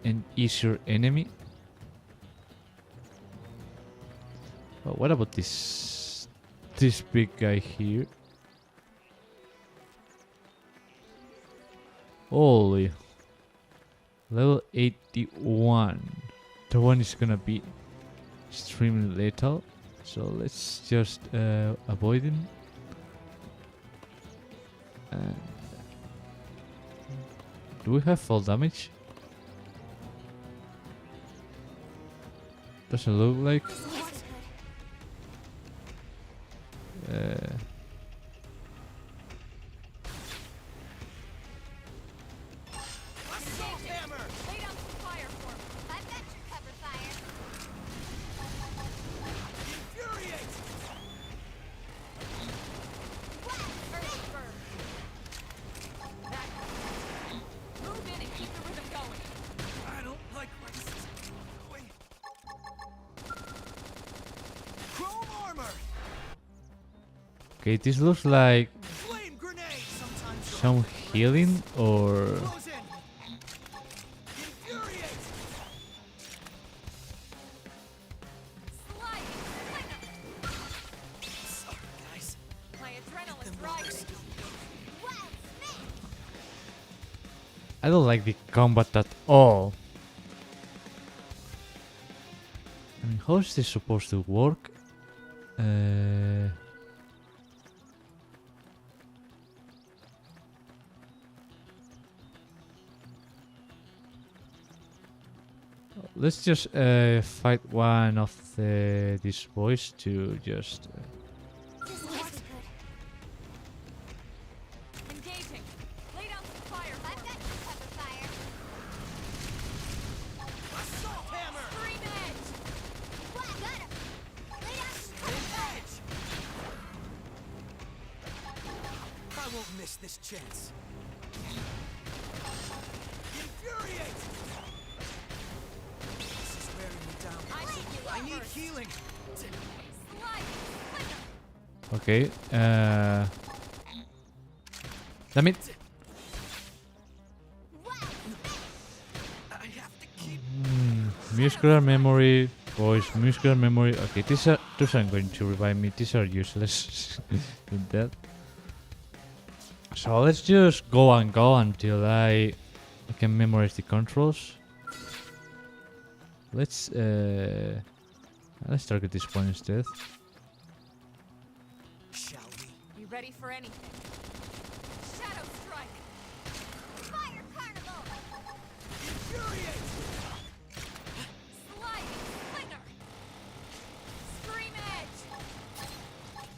an easier enemy? Oh, what about this big guy here? Holy. Level 81. The one is gonna be extremely lethal. So let's just avoid him. And do we have full damage? Doesn't look like. Assault hammer! Lay down some fire for me. I've got your cover fire. Infuriate! Early bird. Move in and keep the rhythm going. I don't like where this is going. Chrome armor! Okay, this looks like Flame grenade! Sometimes some healing or close in! Infuriate! Slide. Sorry, guys. My adrenaline's Them while they're rising. still floating. Wild snake. I don't like the combat at all. I mean, how is this supposed to work? Let's just fight one of these boys to just. This looks good. Engaging. Lay down some fire for I've me. got your cover fire. Assault hammer! Scream edge. What? Got him. Lay down some cover fire. Edge! I won't miss this chance. Infuriate! This is wearing me down. I need healing. Slide. Okay. Damn it. I have to keep. Muscular memory, boys. Muscular memory. Okay, these aren't going to revive me. These are useless in that. So let's just go until I can memorize the controls. let's target this one instead. Shall we? You ready for anything? Shadow Strike! Fire Carnival! Infuriate! Sliding Slinger! Scream Edge!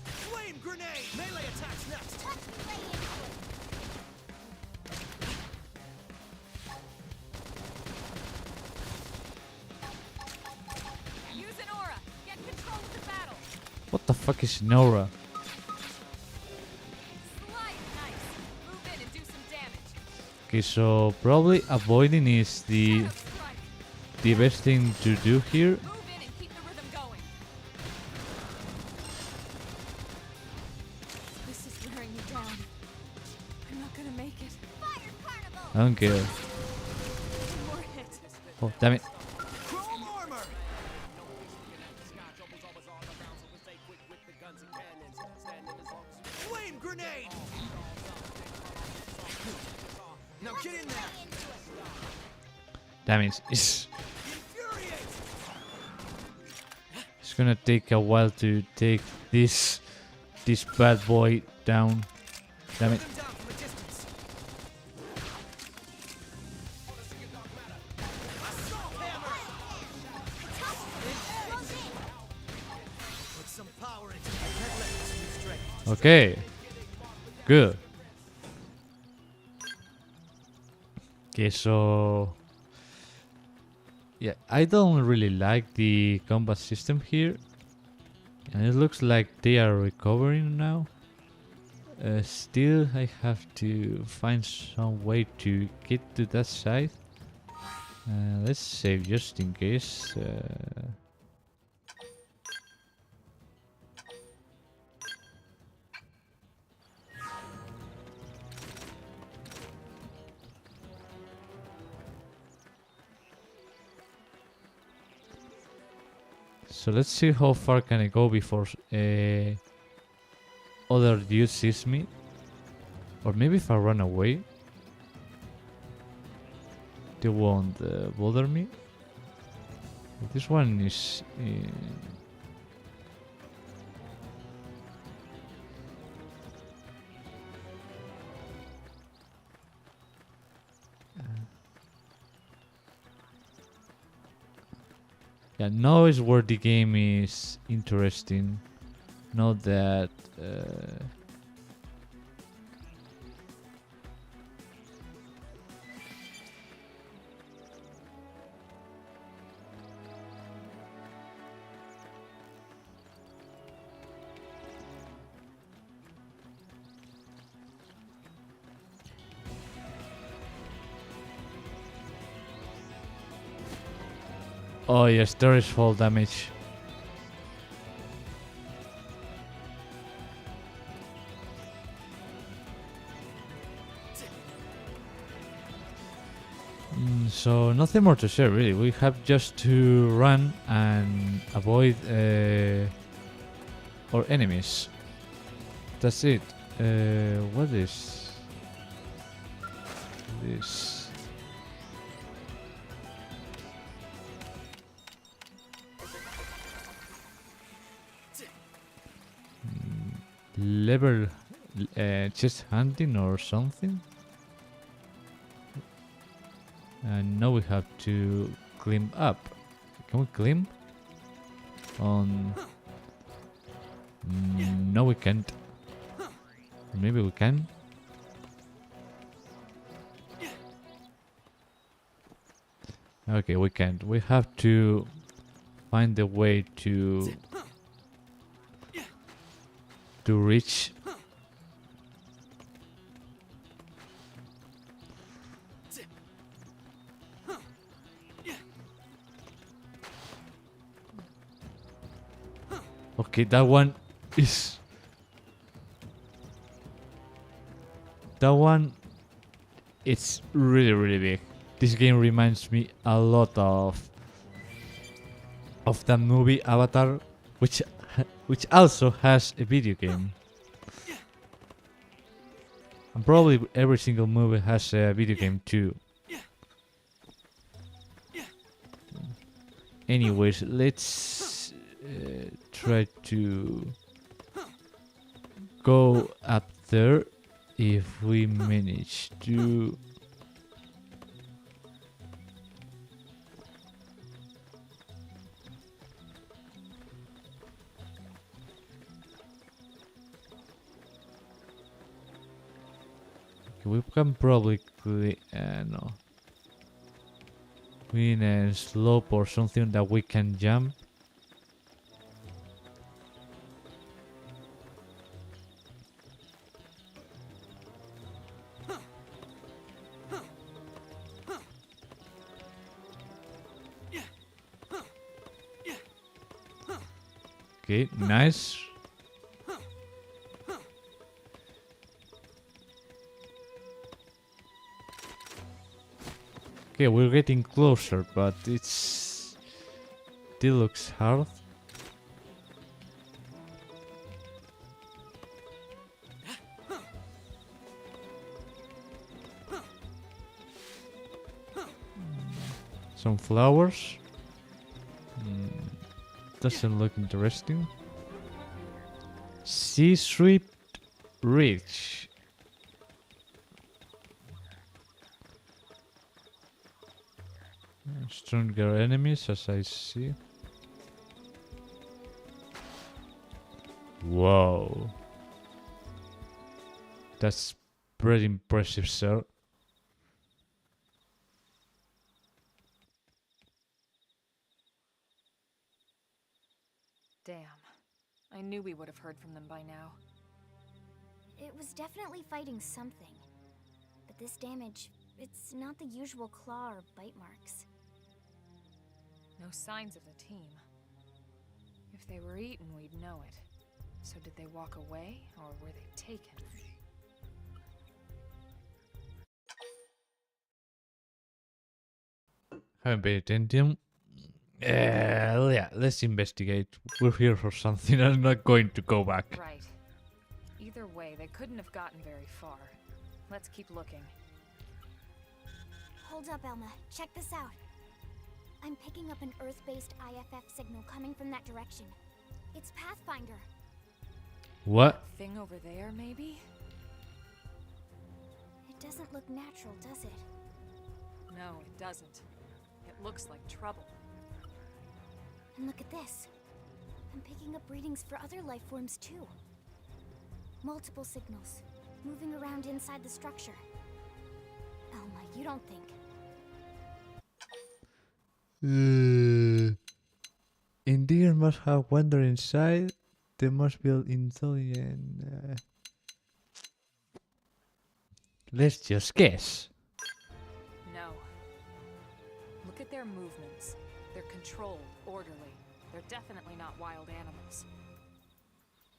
Flame grenade! Melee attacks next! Touch me lay into it! Use an aura! Get control of the battle! What the fuck is Nora? Slide nice! Move in and do some damage! Okay, so probably avoiding is Shadow Strike! the best thing to do here. Move in and keep the rhythm going! This is wearing me down. I'm not gonna make it. Fire Carnival! I don't care. One more hit. Oh, damn it. Chrome armor! Flame grenade! Now get in there! Lay into it! Damn it. It's Infuriate! gonna take a while to take this bad boy down. Damn it. Put him down from a distance. Assault hammer! Put some power into me. Can't let this new strength. Okay. Good. Okay, so yeah, I don't really like the combat system here, and it looks like they are recovering now. Still, I have to find some way to get to that side. Let's save just in case. So let's see how far can I go before other dude sees me, or maybe if I run away, they won't bother me. This one is. Yeah, now is where the game is interesting. Not that. Oh yes, there is fall damage. So nothing more to say really. We have just to run and avoid our enemies. That's it. What is this? Level chest hunting or something. And now we have to climb up. Can we climb? On. No, we can't. Maybe we can. Okay, we can't. We have to find a way to reach. Okay, that one is. That one. It's really big. This game reminds me a lot of that movie Avatar, which also has a video game. And probably every single movie has a video game too. Anyways, let's try to go up there if we manage to. We can probably no. We need a slope or something that we can jump. Okay, nice. Okay, we're getting closer, but it's still looks hard. Some flowers. Doesn't look interesting. Sea Swept Ridge. Stronger enemies, as I see. Whoa. That's pretty impressive, sir. Damn. I knew we would have heard from them by now. It was definitely fighting something. But this damage, it's not the usual claw or bite marks. No signs of the team. If they were eaten, we'd know it. So did they walk away, or were they taken? Haven't paid attention. Yeah, let's investigate. We're here for something. I'm not going to go back. Right. Either way, they couldn't have gotten very far. Let's keep looking. Hold up, Elma. Check this out. I'm picking up an Earth-based IFF signal coming from that direction. It's Pathfinder. What? Thing over there, maybe? It doesn't look natural, does it? No, it doesn't. It looks like trouble. And look at this. I'm picking up readings for other life forms too. Multiple signals, moving around inside the structure. Elma, you don't think... Endear must have wandered inside. They must be intelligent. Let's just guess. No. Look at their movements. They're controlled, orderly. They're definitely not wild animals.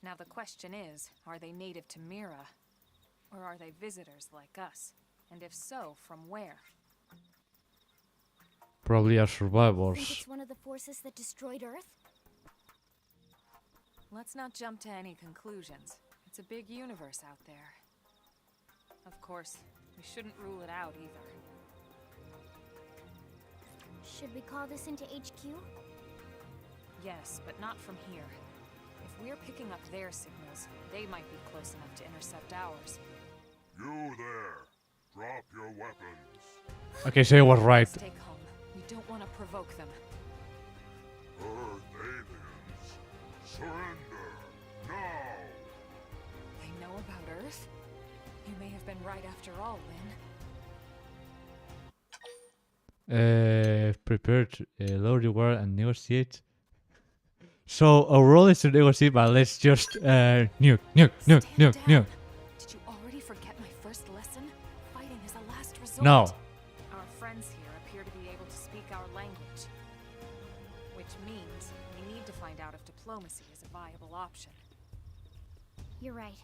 Now the question is, are they native to Mira? Or are they visitors like us? And if so, from where? Probably are Think survivors. it's one of the forces that destroyed Earth? Let's not jump to any conclusions. It's a big universe out there. Of course, we shouldn't rule it out either. Should we call this into HQ? Yes, but not from here. If we're picking up their signals, they might be close enough to intercept ours. You there. Drop your weapons. Okay, so you were right. Let's take home. We don't want to provoke them. Earth aliens. Surrender. Now. They know about Earth? You may have been right after all, Lynn. Prepare to lower the word and negotiate. So our role is to negotiate, but let's just nuke. Stand down. Did you already forget my first lesson? Fighting is a last resort. No. Our friends here appear to be able to speak our language. Which means we need to find out if diplomacy is a viable option. You're right.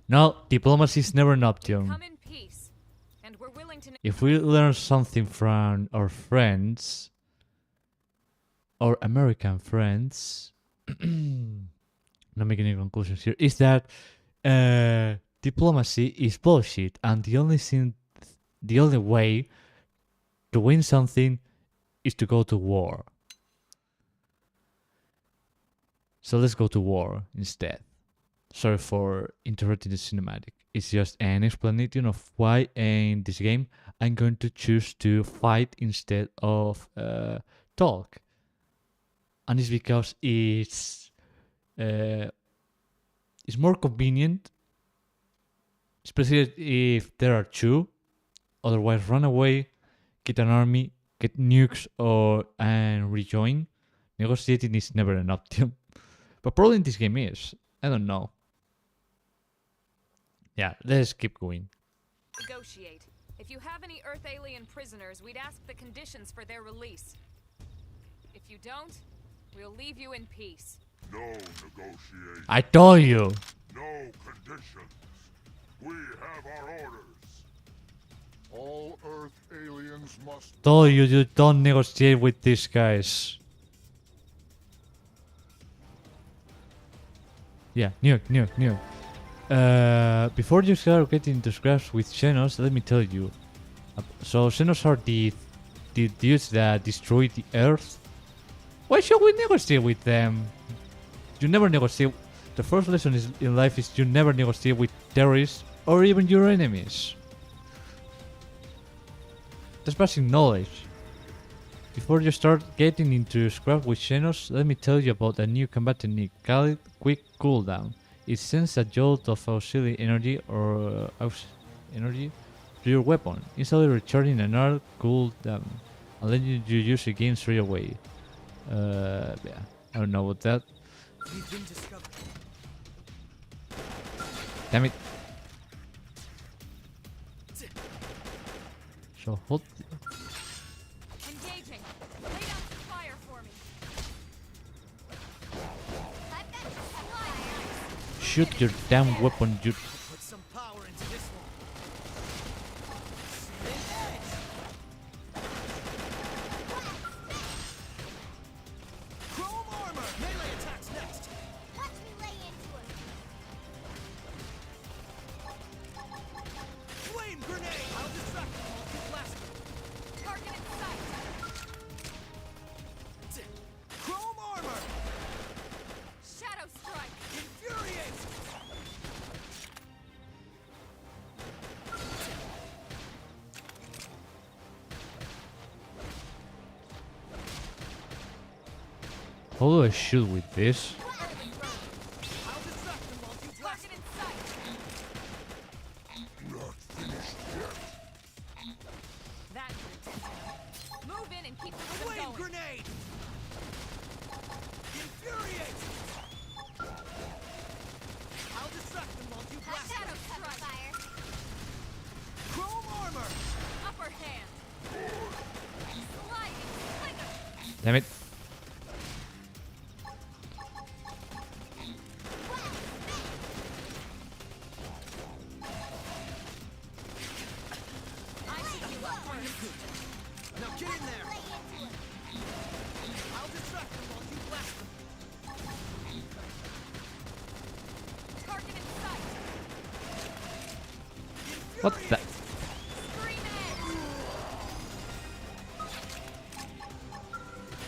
No, diplomacy is never an option. Come in peace, and we're willing to... If we learn something from our friends, our American friends, not making any conclusions here, is that diplomacy is bullshit, and the only way to win something is to go to war. So let's go to war instead. Sorry for interrupting the cinematic. It's just an explanation of why in this game I'm going to choose to fight instead of talk. And it's because it's more convenient, especially if there are two. Otherwise, run away, get an army, get nukes, and rejoin. Negotiating is never an option. But probably in this game is. I don't know. Yeah, let's keep going. Negotiate. If you have any Earth alien prisoners, we'd ask the conditions for their release. If you don't, we'll leave you in peace. No negotiation. I told you. No conditions. We have our orders. All Earth aliens must... Told you you don't negotiate with these guys. Yeah, nuke. Before you start getting into scraps with Xenos, let me tell you. So Xenos are the dudes that destroy the Earth. Why should we negotiate with them? You never negotiate. The first lesson in life is you never negotiate with terrorists or even your enemies. That's basic knowledge. Before you start getting into scrap with Xenos, let me tell you about a new combat technique called Quick Cooldown. It sends a jolt of auxiliary energy energy to your weapon, instantly recharging another cooldown, and letting you use it again straight away. Yeah, I don't know about that. We've been discovered. Damn it. So hold. Engaging. Lay down some fire for me. I've got your fire. Shoot your damn weapon, you. Put some power into this one. Chrome armor! Melee attacks next! Watch me lay into him. Flame grenade! I'll distract them while you blast them. Target in sight. Chrome armor! Shadow strike. Infuriate! How do I shoot with this? I'll distract them while you blast Target in sight. Not finished yet. That move in and keep the rhythm Flame going. grenade! Infuriate! I'll distract them while you blast them. Shadow Cover strike. fire. Chrome armor! Upper hand. Sliding slinger. Damn it. I see you up for it. Now get in there! Lay into him. I'll distract them while you blast them. Target in sight. What the? Scream edge.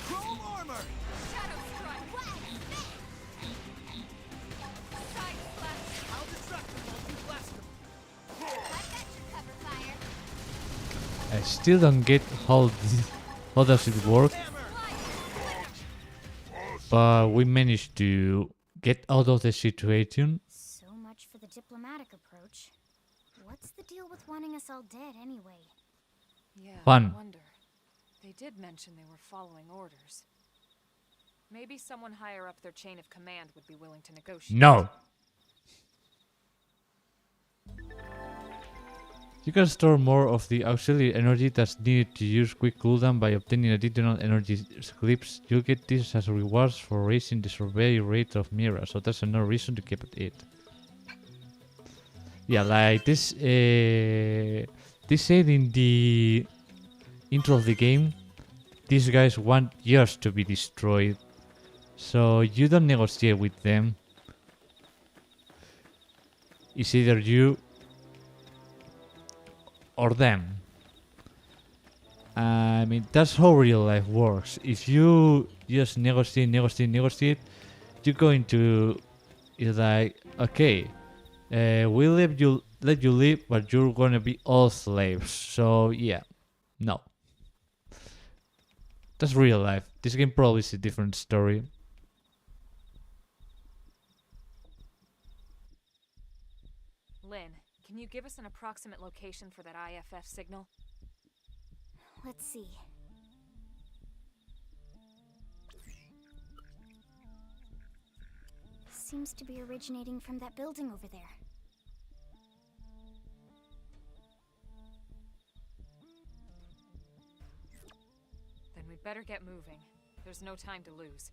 Chrome armor! Shadow strike. Side slash. I'll distract them while you blast them. I've got your cover fire. I still don't get how does it work, Hammer! but we managed to get out of the situation. So much for the diplomatic approach. What's the deal with wanting us all dead anyway? Yeah, Fun. I wonder. They did mention they were following orders. Maybe someone higher up their chain of command would be willing to negotiate. No. You can store more of the auxiliary energy that's needed to use quick cooldown by obtaining additional energy clips. You'll get this as rewards for raising the survey rate of Mira, so that's another reason to keep it. Yeah, like this. This said in the intro of the game, these guys want yours to be destroyed, so you don't negotiate with them. It's either you or them. I mean, that's how real life works. If you just negotiate, you're going to is like, okay, we let you live, but you're gonna be all slaves. So yeah, no, that's real life. This game probably is a different story. Lynn, can you give us an approximate location for that IFF signal? Let's see. Seems to be originating from that building over there. Then we'd better get moving. There's no time to lose.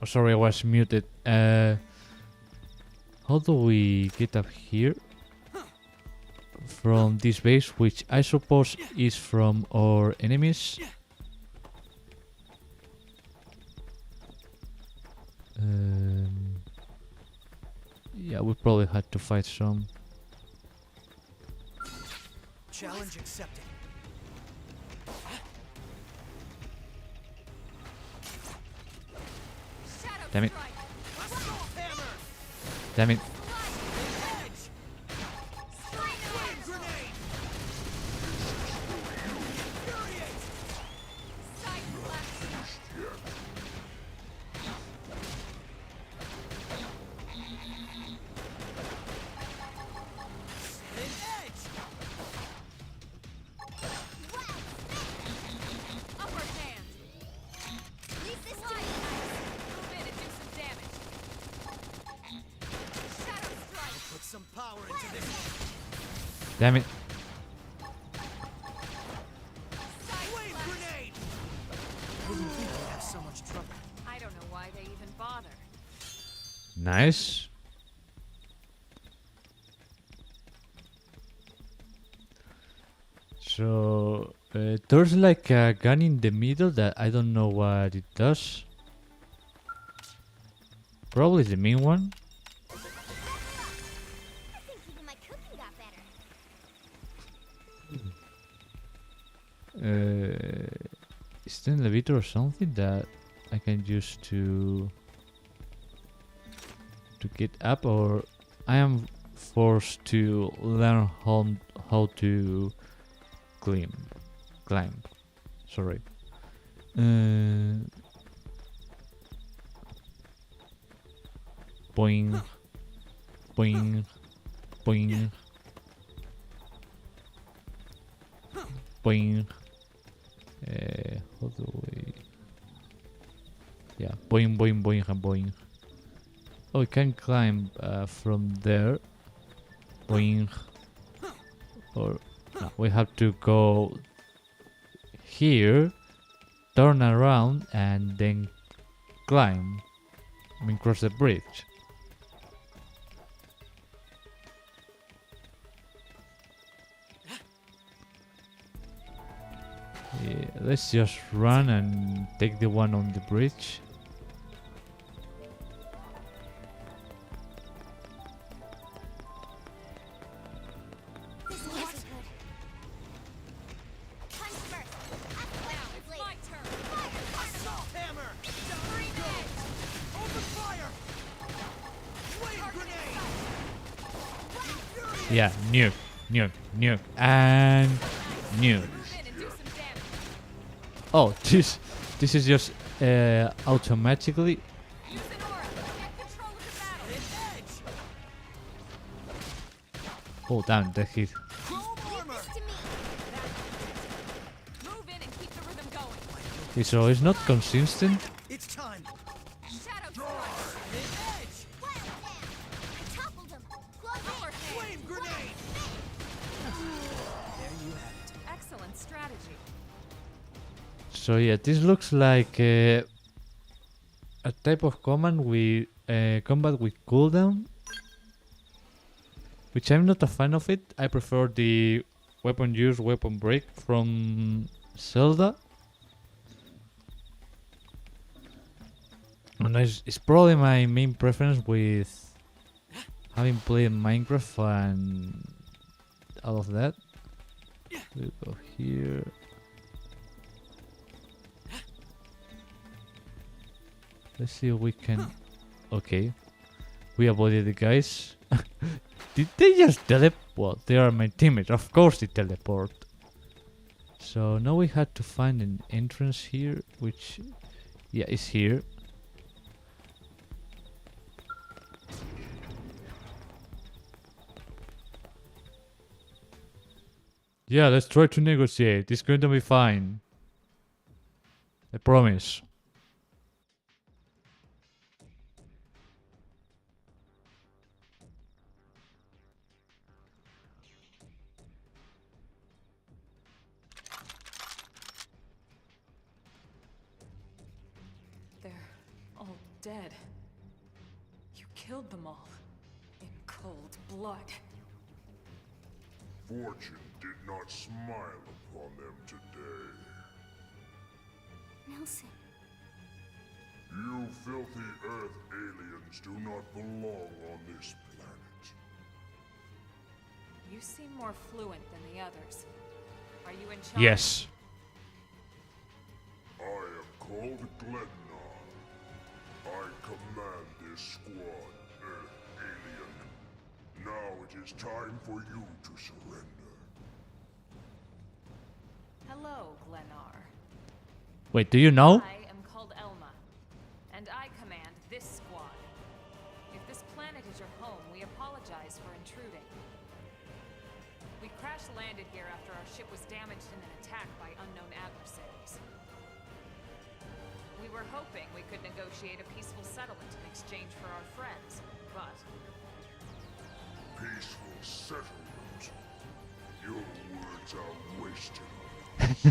Oh, sorry, I was muted. How do we get up here? From this base, which I suppose is from our enemies. Yeah, we probably had to fight some. Challenge accepted. Damn it. Assault hammer. Damn it. Edge. Flame grenade. Infuriate. Spin edge. Upper hand! Leave this to me. Move in and do some damage. Shadow strike! Put some power into this. Damn it. Flame grenade. I didn't think we'd have so much trouble. I don't know why they even bother. Nice. So there's like a gun in the middle that I don't know what it does. Probably the main one. I think even my cooking got better. Is there an elevator or something that I can use to get up, or I am forced to learn how to climb. Sorry. Boing, boing, boing, boing. How do we? Yeah, boing, boing, boing, and boing. Oh, we can climb from there. Boing. Or no, we have to go here, turn around, and then climb. I mean, cross the bridge. Yeah, let's just run and take the one on the bridge. This is good. Punch first. Now it's my turn! Assault hammer. Down we go. Open fire. Flame grenade. Infuriate. Yeah, nuke, and nuke. Move in and do some damage. Oh, this is just automatically. Use an aura. Get control of the battle. Edge. Oh, damn, that hit. Chrome armor. This to me. Move in and keep the rhythm going. Okay, so it's not consistent. It's time. Shadow strike! Edge. Wild hand. I toppled him. Close Upper in. hand! Flame So yeah, this looks like a type of combat with cooldown, which I'm not a fan of it. I prefer the weapon use, weapon break from Zelda. And it's probably my main preference with having played Minecraft and all of that. We go here. Let's see if we can. Okay, we avoided the guys. Did they just teleport? Well, they are my teammates. Of course they teleport. So now we had to find an entrance here, which, yeah, is here. Yeah, let's try to negotiate. It's going to be fine. I promise. They're all dead. You killed them all. In cold blood. Fortune did not smile upon them today. Nelson. You filthy Earth aliens do not belong on this planet. You seem more fluent than the others. Are you in charge? Yes. I am called Glennar. I command this squad, Earth alien. Now it is time for you to surrender. Hello, Glennar. Wait, do you know? I am called Elma, and I command this squad. If this planet is your home, we apologize for intruding. We crash-landed here after our ship was damaged in an attack by unknown adversaries. We were hoping we could negotiate a peaceful settlement in exchange for our friends, but... Peaceful settlement. Your words are wasted on us.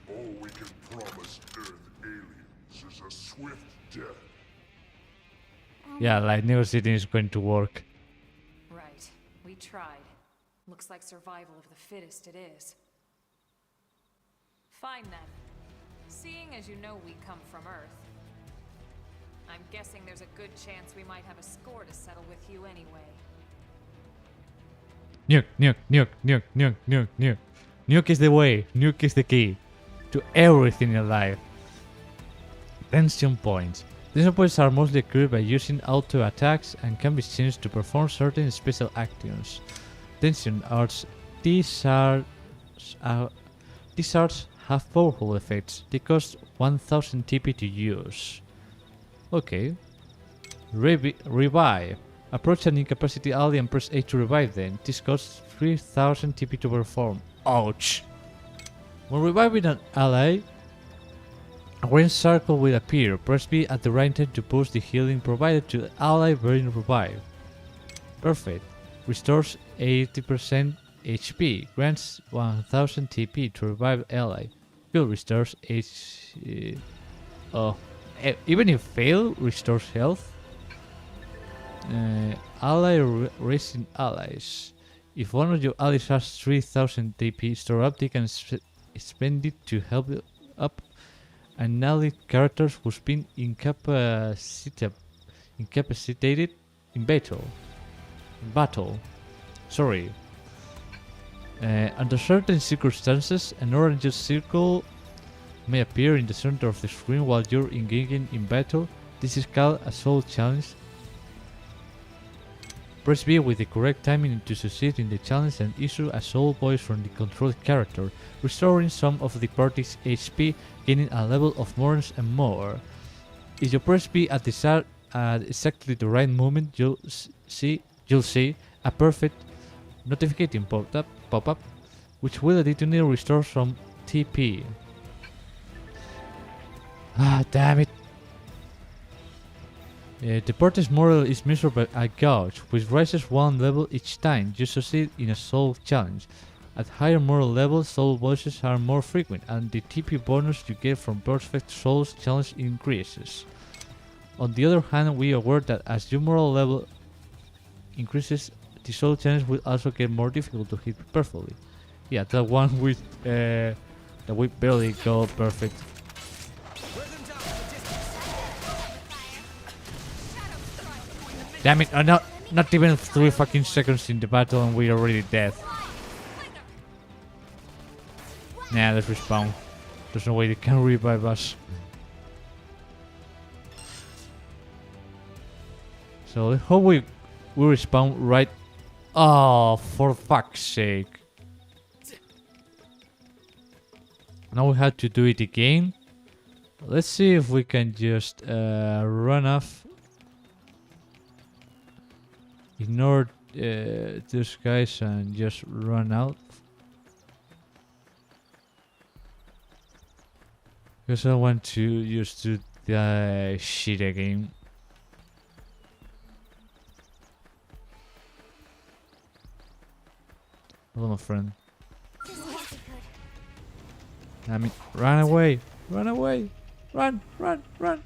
All we can promise Earth aliens is a swift death. Yeah, like negotiating is going to work. Right. We tried. Looks like survival of the fittest it is. Fine then. Seeing as you know we come from Earth, I'm guessing there's a good chance we might have a score to settle with you anyway. Nuke, nuke, nuke, nuke, nuke, nuke, nuke. Nuke is the way. Nuke is the key to everything in life. Tension points. Tension points are mostly accrued by using auto attacks and can be changed to perform certain special actions. Tension arts. These arts have powerful effects. They cost 1000 TP to use. Okay. Revive. Approach an incapacity ally and press A to revive them. This costs 3000 TP to perform. Ouch! When reviving an ally, a green circle will appear. Press B at the right time to boost the healing provided to the ally being revived. Perfect. Restores 80% HP. Grants 1000 TP to revive ally. Heal restores even if fail, restores health. Ally raising allies. If one of your allies has 3000 TP stored up, they can spend it to help up an ally character who's been incapacitated in battle. Sorry. Under certain circumstances, an orange circle may appear in the center of the screen while you're engaging in battle. This is called a soul challenge. Press B with the correct timing to succeed in the challenge and issue a soul voice from the controlled character, restoring some of the party's HP, gaining a level of mourns and more. If you press B at exactly the right moment, you'll see a perfect notification pop up, which will additionally restore some TP. Ah, damn it. The party's morale is measured by a gauge, which rises one level each time you succeed in a soul challenge. At higher moral levels, soul voices are more frequent, and the TP bonus you get from Perfect Souls challenge increases. On the other hand, we are aware that as your moral level increases, the soul challenge will also get more difficult to hit perfectly. Yeah, that one with that we barely got perfect. Damn it! Not even 3 fucking seconds in the battle and we're already dead. Nah, let's respawn. There's no way they can revive us. So let's hope we respawn right. Oh, for fuck's sake! Now we have to do it again. Let's see if we can just run off. Ignore those guys and just run out. Because I want to use to die shit again. Hello, my friend. I mean, run away! Run away! Run! Run! Run!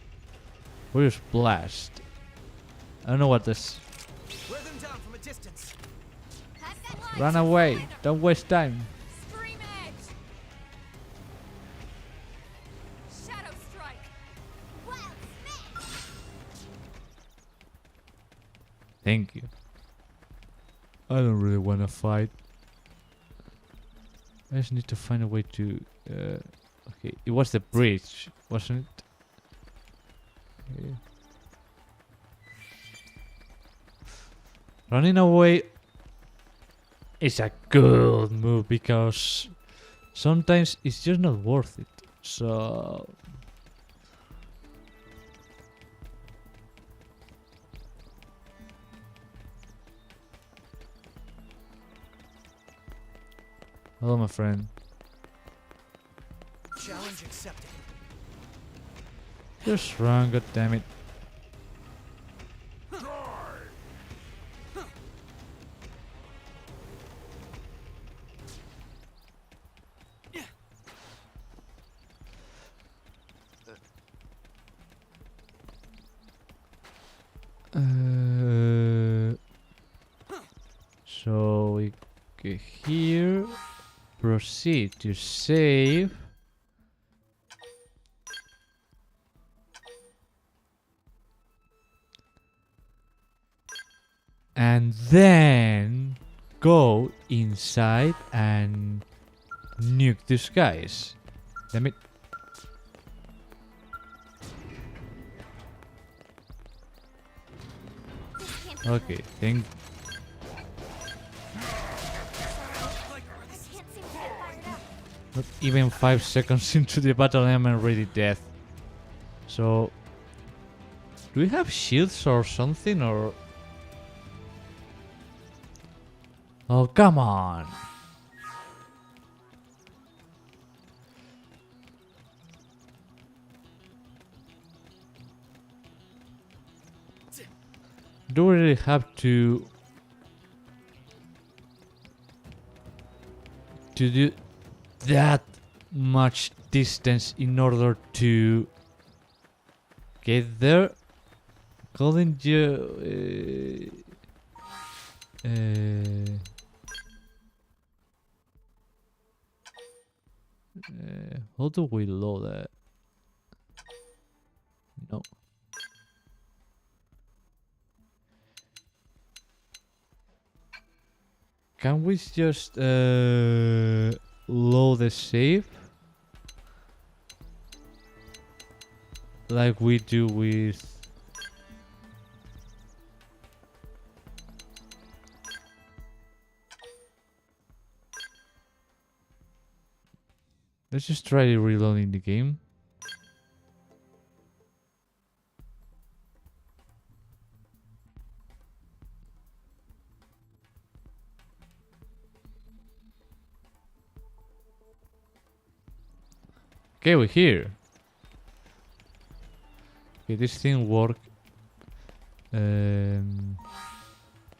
Where's Blast? I don't know what this. Wear them down from a distance. Run away! Don't waste time. Scream Edge! Shadow Strike! Wild smash! Thank you. I don't really want to fight. I just need to find a way to. Okay, it was the bridge, wasn't it? Okay. Running away is a good move because sometimes it's just not worth it. So. Hello, my friend. Challenge accepted. Just run, god damn it. So we get here, proceed to save. And then go inside and nuke these guys. Damn it. Okay, thank. Not even 5 seconds into the battle, I'm already dead. So, do we have shields or something, or? Oh, come on! Do we really have to do that much distance in order to get there? Couldn't you? How do we load that? No. Can we just load the save like we do with? Let's just try reloading the game. Okay, we're here. Okay, this thing worked. I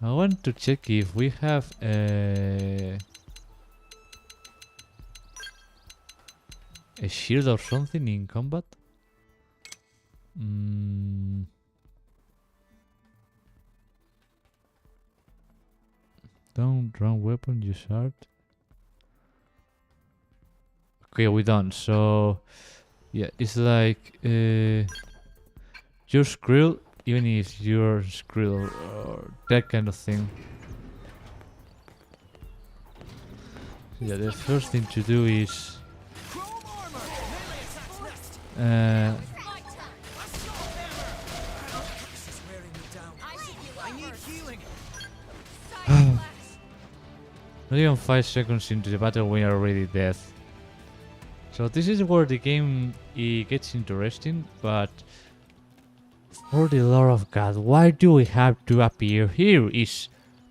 want to check if we have a shield or something in combat? Don't run weapon, use art. Okay, we don't. So yeah, it's like your Skrill, even if you're Skrill or that kind of thing. So yeah, the first thing to do is This is wearing me down. I need healing. not even 5 seconds into the battle we are already dead. So this is where the game gets interesting, but for the love of God, why do we have to appear here? It's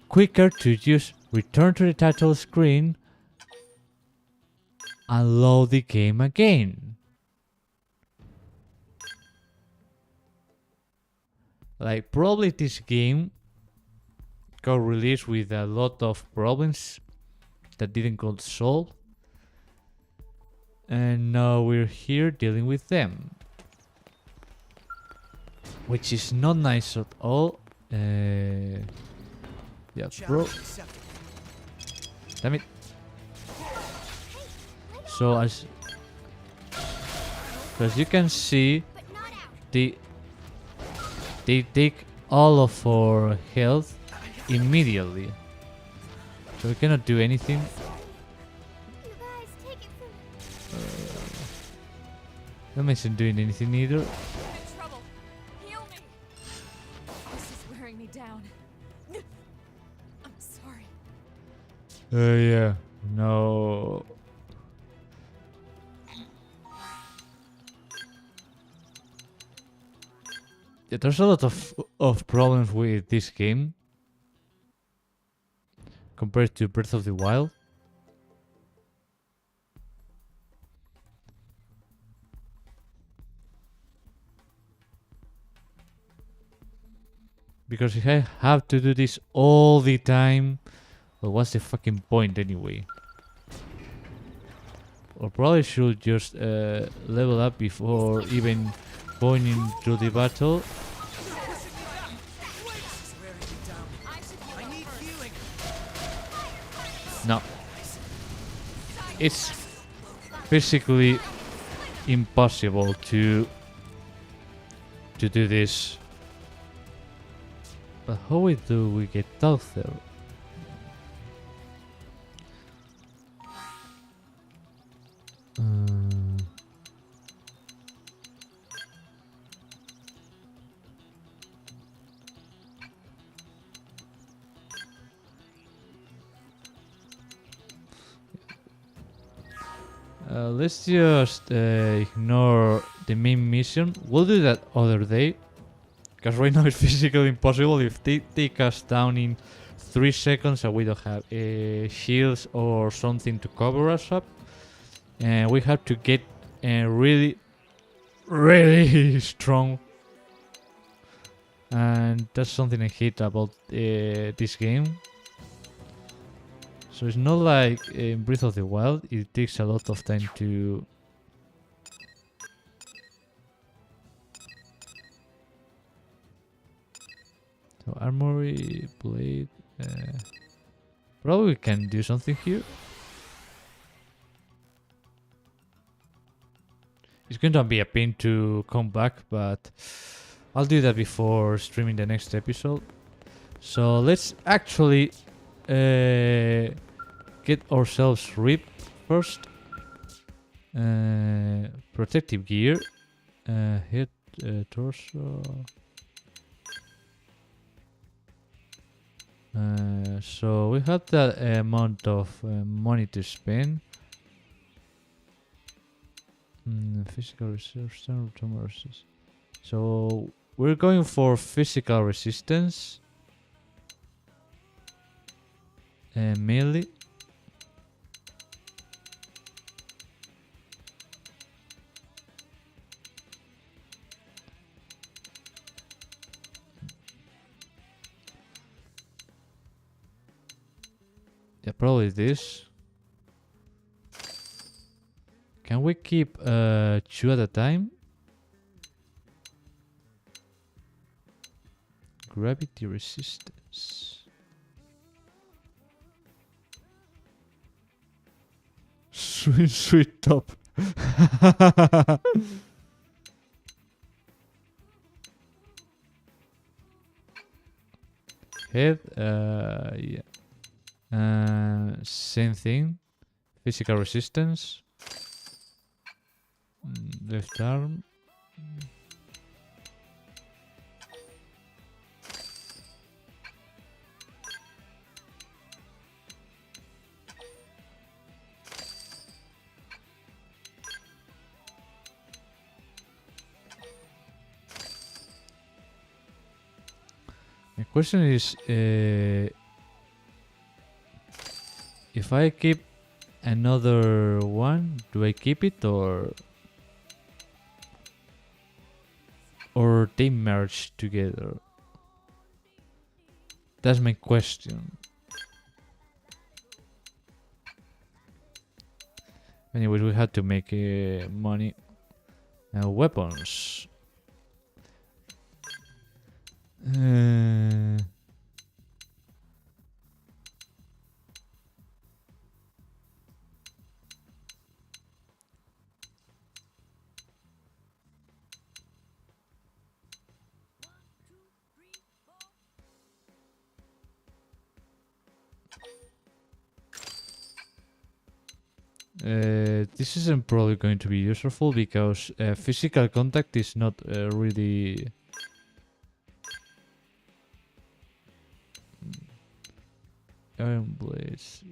quicker to just return to the title screen and load the game again. Like, probably this game got released with a lot of problems that didn't get solved, and now we're here dealing with them, which is not nice at all. Yeah, bro. Challenge accepted. Damn it. So as you can see, But not out. they take all of our health immediately. So we cannot do anything. You guys take it from That isn't doing anything either. I'm in trouble. Heal me. This is wearing me down. I'm sorry. Yeah. No. Yeah, there's a lot of problems with this game compared to Breath of the Wild. Because if I have to do this all the time, well, what's the fucking point anyway? Or probably should just level up before even going into the battle. This is wearing me down. I need healing. No. It's physically impossible to do this. But how do we get out there? Let's just ignore the main mission. We'll do that other day. Because right now it's physically impossible. If they take us down in 3 seconds and we don't have shields or something to cover us up, and we have to get really, really strong. And that's something I hate about this game. So it's not like in Breath of the Wild, it takes a lot of time to... So armory, blade... probably we can do something here. It's going to be a pain to come back, but I'll do that before streaming the next episode. So let's actually get ourselves ripped first. Protective gear. Head, torso. So we have that amount of money to spend. Physical resistance, resistance. So we're going for physical resistance. Melee. Yeah, probably this. Can we keep 2 at a time? Gravity resistance. Sweet top. Head, yeah. Same thing. Physical resistance. Left arm. My question is, if I keep another one, do I keep it or they merge together? That's my question. Anyways, we had to make money. Weapons. This isn't probably going to be useful because physical contact is not really... Iron blades.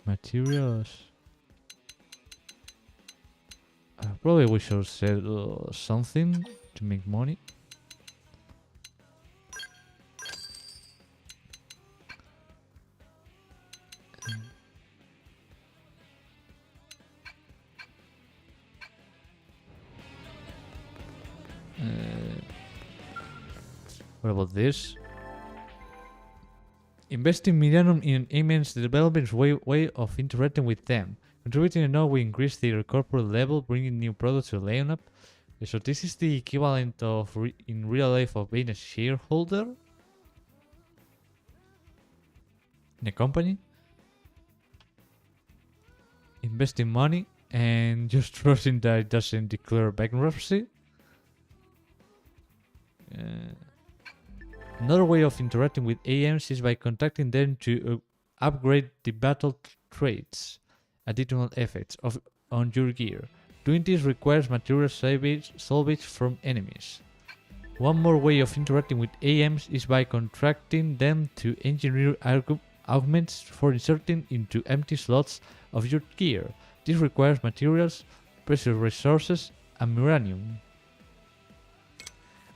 Materials. Probably we should sell something to make money. What about this? Investing Millennium in immense development's way of interacting with them. Contributing enough, we increase their corporate level, bringing new products to the lineup. So this is the equivalent of in real life of being a shareholder in a company. Investing money and just trusting that it doesn't declare bankruptcy. Another way of interacting with AMs is by contacting them to upgrade the battle traits, additional effects on your gear. Doing this requires material salvage from enemies. One more way of interacting with AMs is by contracting them to engineer augments for inserting into empty slots of your gear. This requires materials, precious resources, and uranium.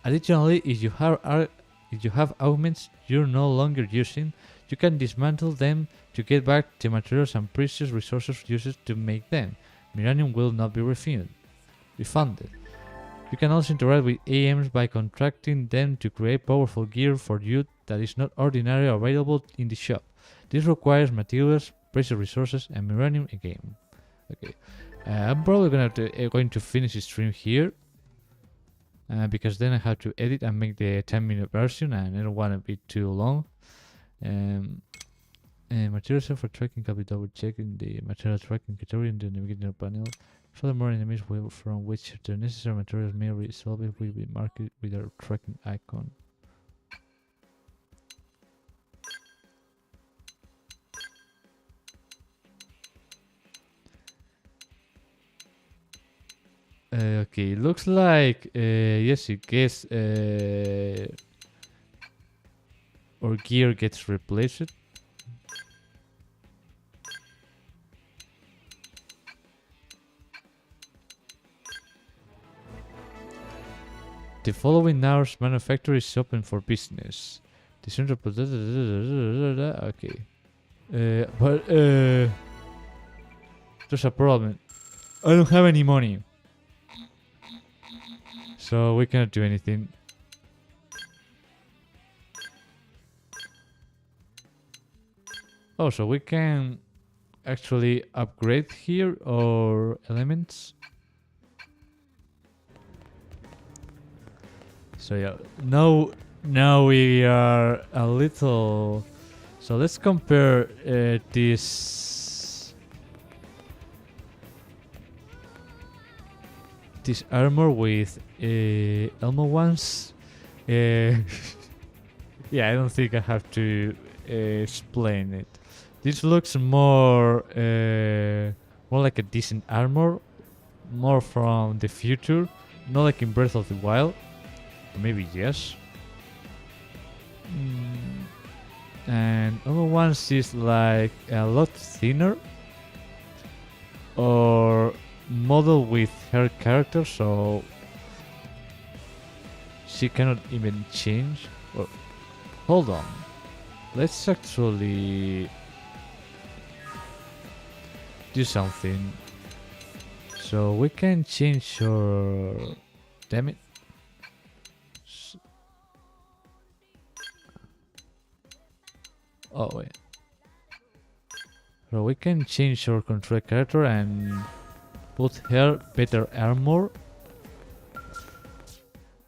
Additionally, if you have augments you're no longer using, you can dismantle them to get back the materials and precious resources used to make them. Uranium will not be refunded. You can also interact with AMs by contracting them to create powerful gear for you that is not ordinarily available in the shop. This requires materials, precious resources, and uranium again. Okay, I'm probably going to finish the stream here. Because then I have to edit and make the 10-minute version and I don't want to be too long. Materials for tracking can be double checking the material tracking category in the navigator panel. Furthermore, enemies from which the necessary materials may resolve it will be marked with a tracking icon. Okay, looks like yes, it gets or gear gets replaced. The following hours manufacturer is open for business. The center okay. But there's a problem. I don't have any money. So we cannot do anything. Oh, so we can actually upgrade here our elements. So yeah, now we are a little. So let's compare this armor with Elmo ones. Yeah, I don't think I have to explain it. This looks more like a decent armor, more from the future, not like in Breath of the Wild. Maybe yes. And other ones is like a lot thinner, or model with her character, so she cannot even change. Or hold on, let's actually do something. So we can change her. Damn it. Oh wait. So we can change our control character and put her better armor,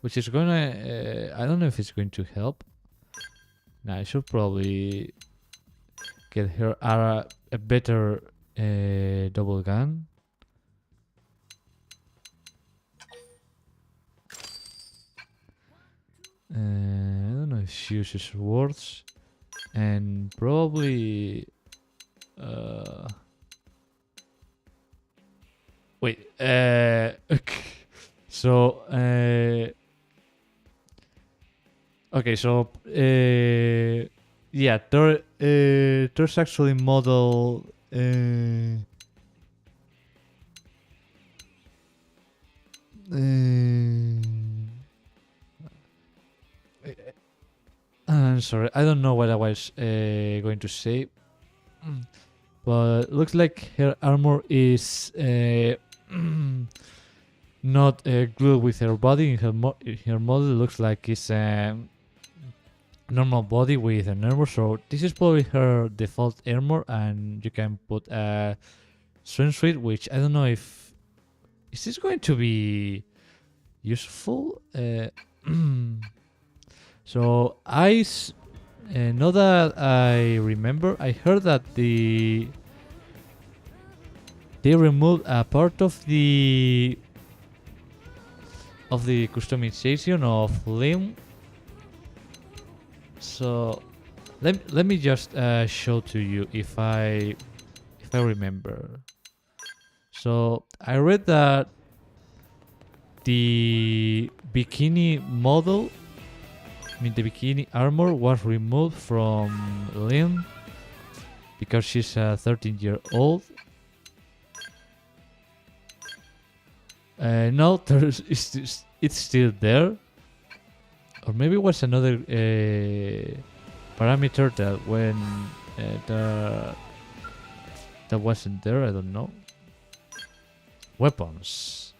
which is gonna. I don't know if it's going to help. Nah, I should probably get her a better double gun. I don't know if she uses swords, and probably. Wait. So. Okay. So. Yeah. There's actually model. I'm sorry, I don't know what I was going to say, but looks like her armor is not glued with her body. In her model looks like it's a normal body with an armor, so this is probably her default armor, and you can put a swimsuit, which I don't know if is this going to be useful. So know that I remember, I heard that they removed a part of the customization of limb. So let me just show to you if I remember. So I read that the bikini model, the bikini armor was removed from Lynn because she's a 13-year-old. No, it's still there, or maybe it was another parameter that when that wasn't there. I don't know. Weapons.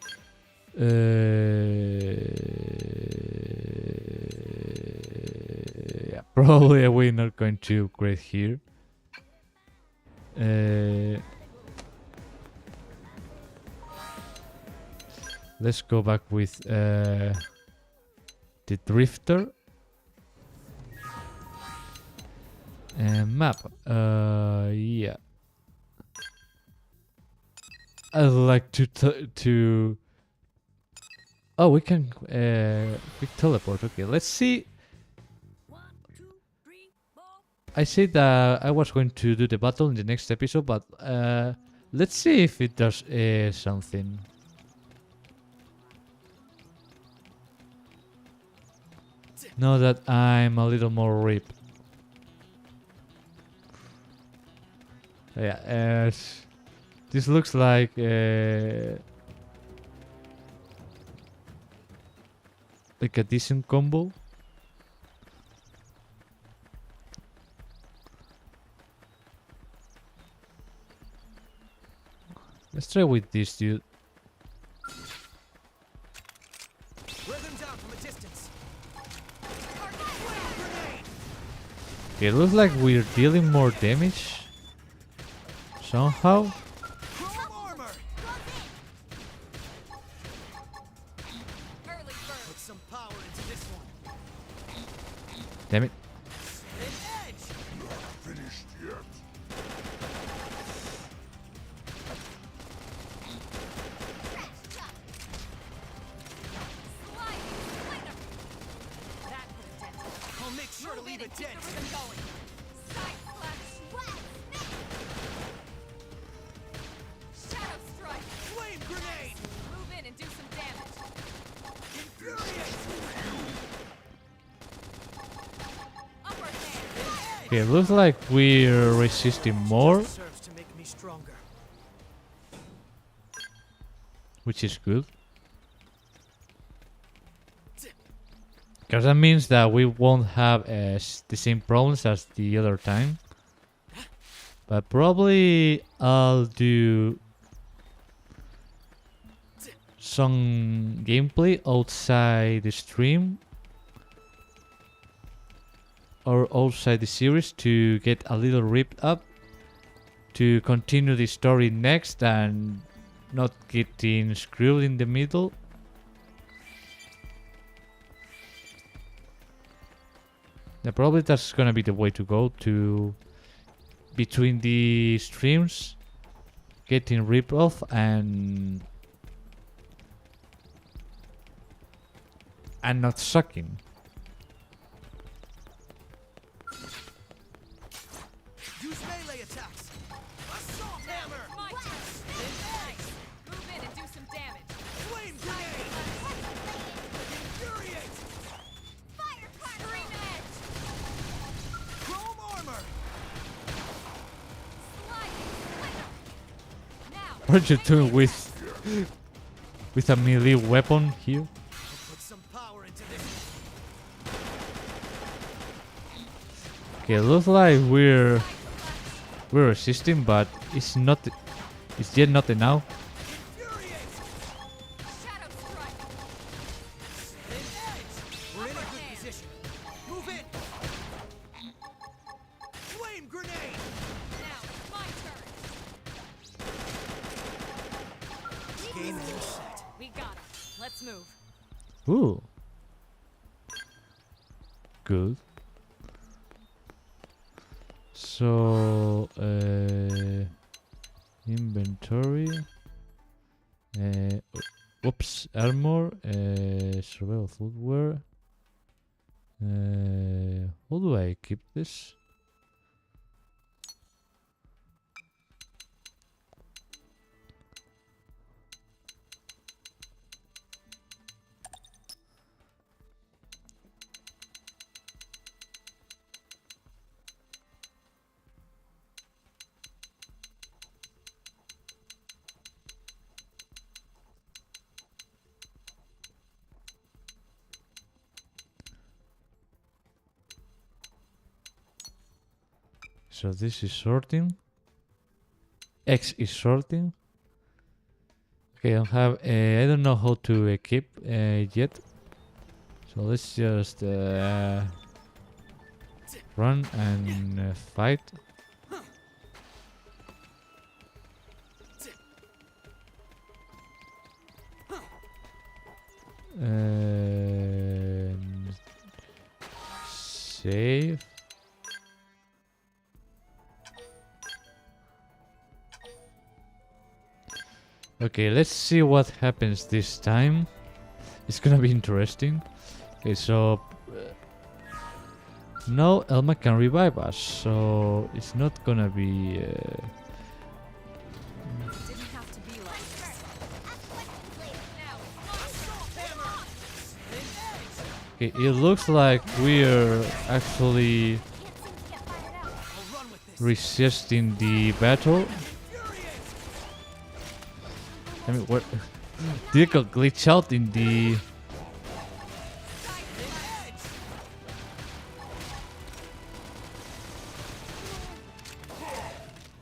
Yeah, probably we're not going to upgrade here. Let's go back with the drifter and map. Yeah, I'd like to. Oh, we can quick teleport. Okay, let's see. I said that I was going to do the battle in the next episode, but let's see if it does something. Now that I'm a little more ripped. Yeah, this looks like a decent combo. Let's try with this dude. Okay, looks like we're dealing more damage. Somehow. Chrome armor! Early bird. Put some power into this one. Damn it. An edge! Finished yet? That put a dent in it. I'll make sure to Move in leave a and keep dent. the rhythm going. Side slash. Shadow strike. Flame grenade! Move in and do some damage. Infuriate! Upper hand. Okay, looks like we're resisting more, Serves to make me stronger. which is good. Because that means that we won't have the same problems as the other time. But probably I'll do some gameplay outside the stream or outside the series to get a little ripped up to continue the story next and not getting screwed in the middle. Yeah, probably that's gonna be the way to go, to between the streams getting ripped off and not sucking. Use melee attacks. Assault hammer! My turn. Nice. Move in and do some damage. Flame grenade! Infuriate! Scream edge. Chrome armor! Now. What are you doing with a melee weapon here? I'll put some power into this. Okay, looks like we're resisting, but it's yet not enough. Infuriate! Shadow strike. An edge! We're in a good position. Move in! Flame grenade! Now it's my turn. Game is set. We got him. Let's move. Ooh. Good. So, inventory. Oops, armor. Survival footwear. How do I keep this? So this is sorting. X is sorting. Okay, I don't know how to equip yet. So let's just run and fight. Save. Okay, let's see what happens this time. It's gonna be interesting. Okay, so no, Elma can revive us, so it's not gonna be. Didn't have to be like this. Now Okay, it looks like we're actually I'll run with this. resisting the battle. I mean, what? Did it glitch out in the?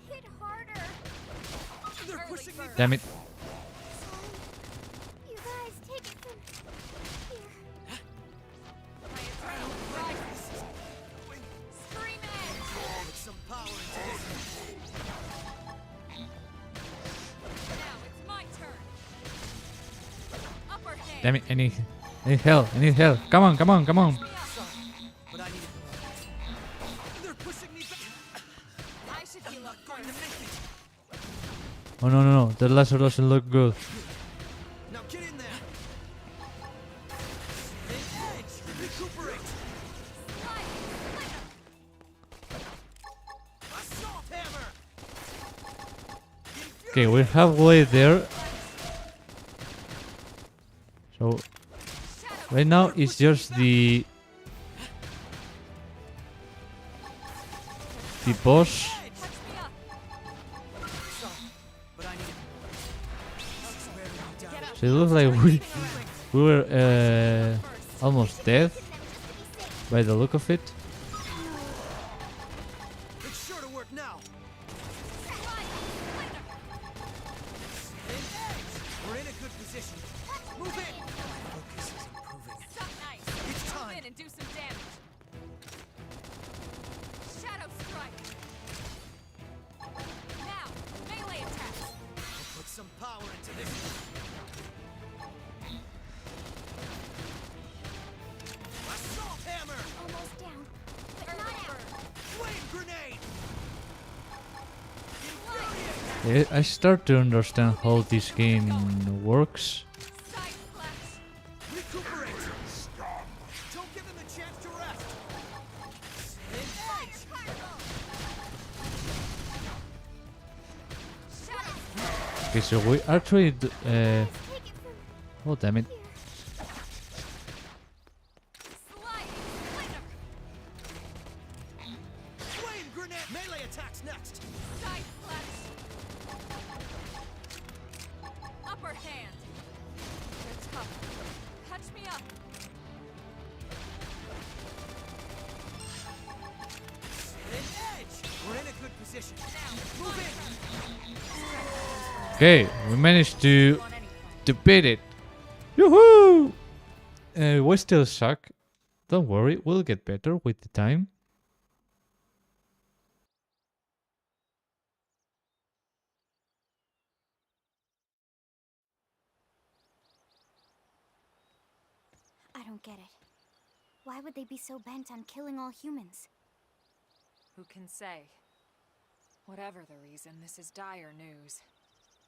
Hit harder. They're pushing me. Damn it! You guys take it from here. my adrenaline rises. Scream Damn it, I need help, I need help. Come on, come on, come on. But I need it. They're pushing me back. I should I'm heal up not going to first. make it. Oh no, no, no, the laser doesn't look good. Now get in there. An edge. Recuperate. Assault hammer. Okay, we're halfway there. So right now it's just the boss. Sorry, but I need it. Swear to me, down. So it looks like we were almost dead by the look of it. It's sure to work now. An edge. We're in a good position. Move in. Focus is improving. Suck nice. It's Move time. in and do some damage. Shadow strike. Now, melee attack. I'll put some power into this. Assault hammer. Almost down. But not out. Flame grenade. Infuriate. I start to understand how this game works. Side slash. Recuperate. Don't give them a chance to rest. An edge. Shadow. Okay, so we actually Take it from oh damn it. here. Sliding splinter. Flame grenade. Melee attacks next. Side slash. Upper hand. You're tough. Touch me up. An edge. We're in a good position. Move in. Okay, we managed to On any plan. beat it. Yoo-hoo! We still suck. Don't worry, we'll get better with the time. I don't get it. Why would they be so bent on killing all humans? Who can say? Whatever the reason, this is dire news.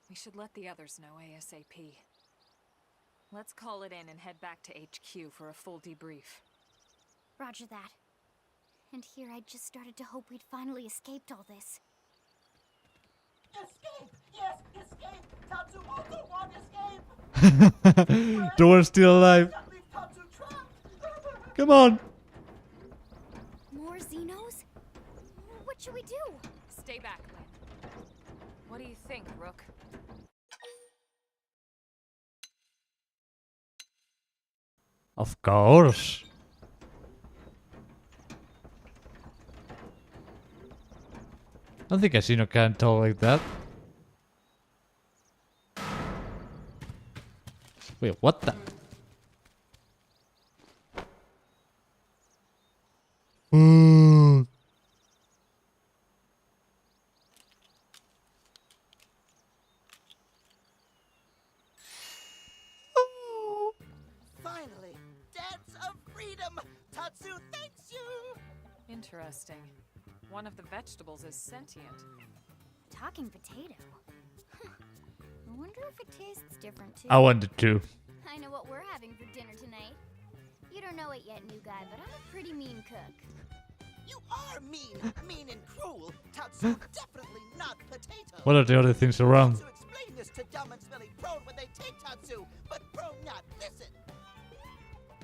We should let the others know ASAP. Let's call it in and head back to HQ for a full debrief. Roger that. And here I just started to hope we'd finally escaped all this. Escape! Yes, escape! Tatsu also want escape! The one's still alive. Don't leave Tatsu trapped! Come on. More Xenos? What should we do? Stay back, Lynn. What do you think, Rook? Of course. I don't think a Xeno can talk like that. Wait, what the? Ooh. Finally, dance of freedom! Tatsu thanks you! Interesting. One of the vegetables is sentient. Talking potato. Huh. I wonder if it tastes different too. I wanted to. I know what we're having for dinner tonight. You don't know it yet, new guy, but I'm a pretty mean cook. You are mean and cruel! Tatsu definitely not potato! What are the other things around? To explain this to dumb and smelly Prone when they take Tatsu, but Prone not listen!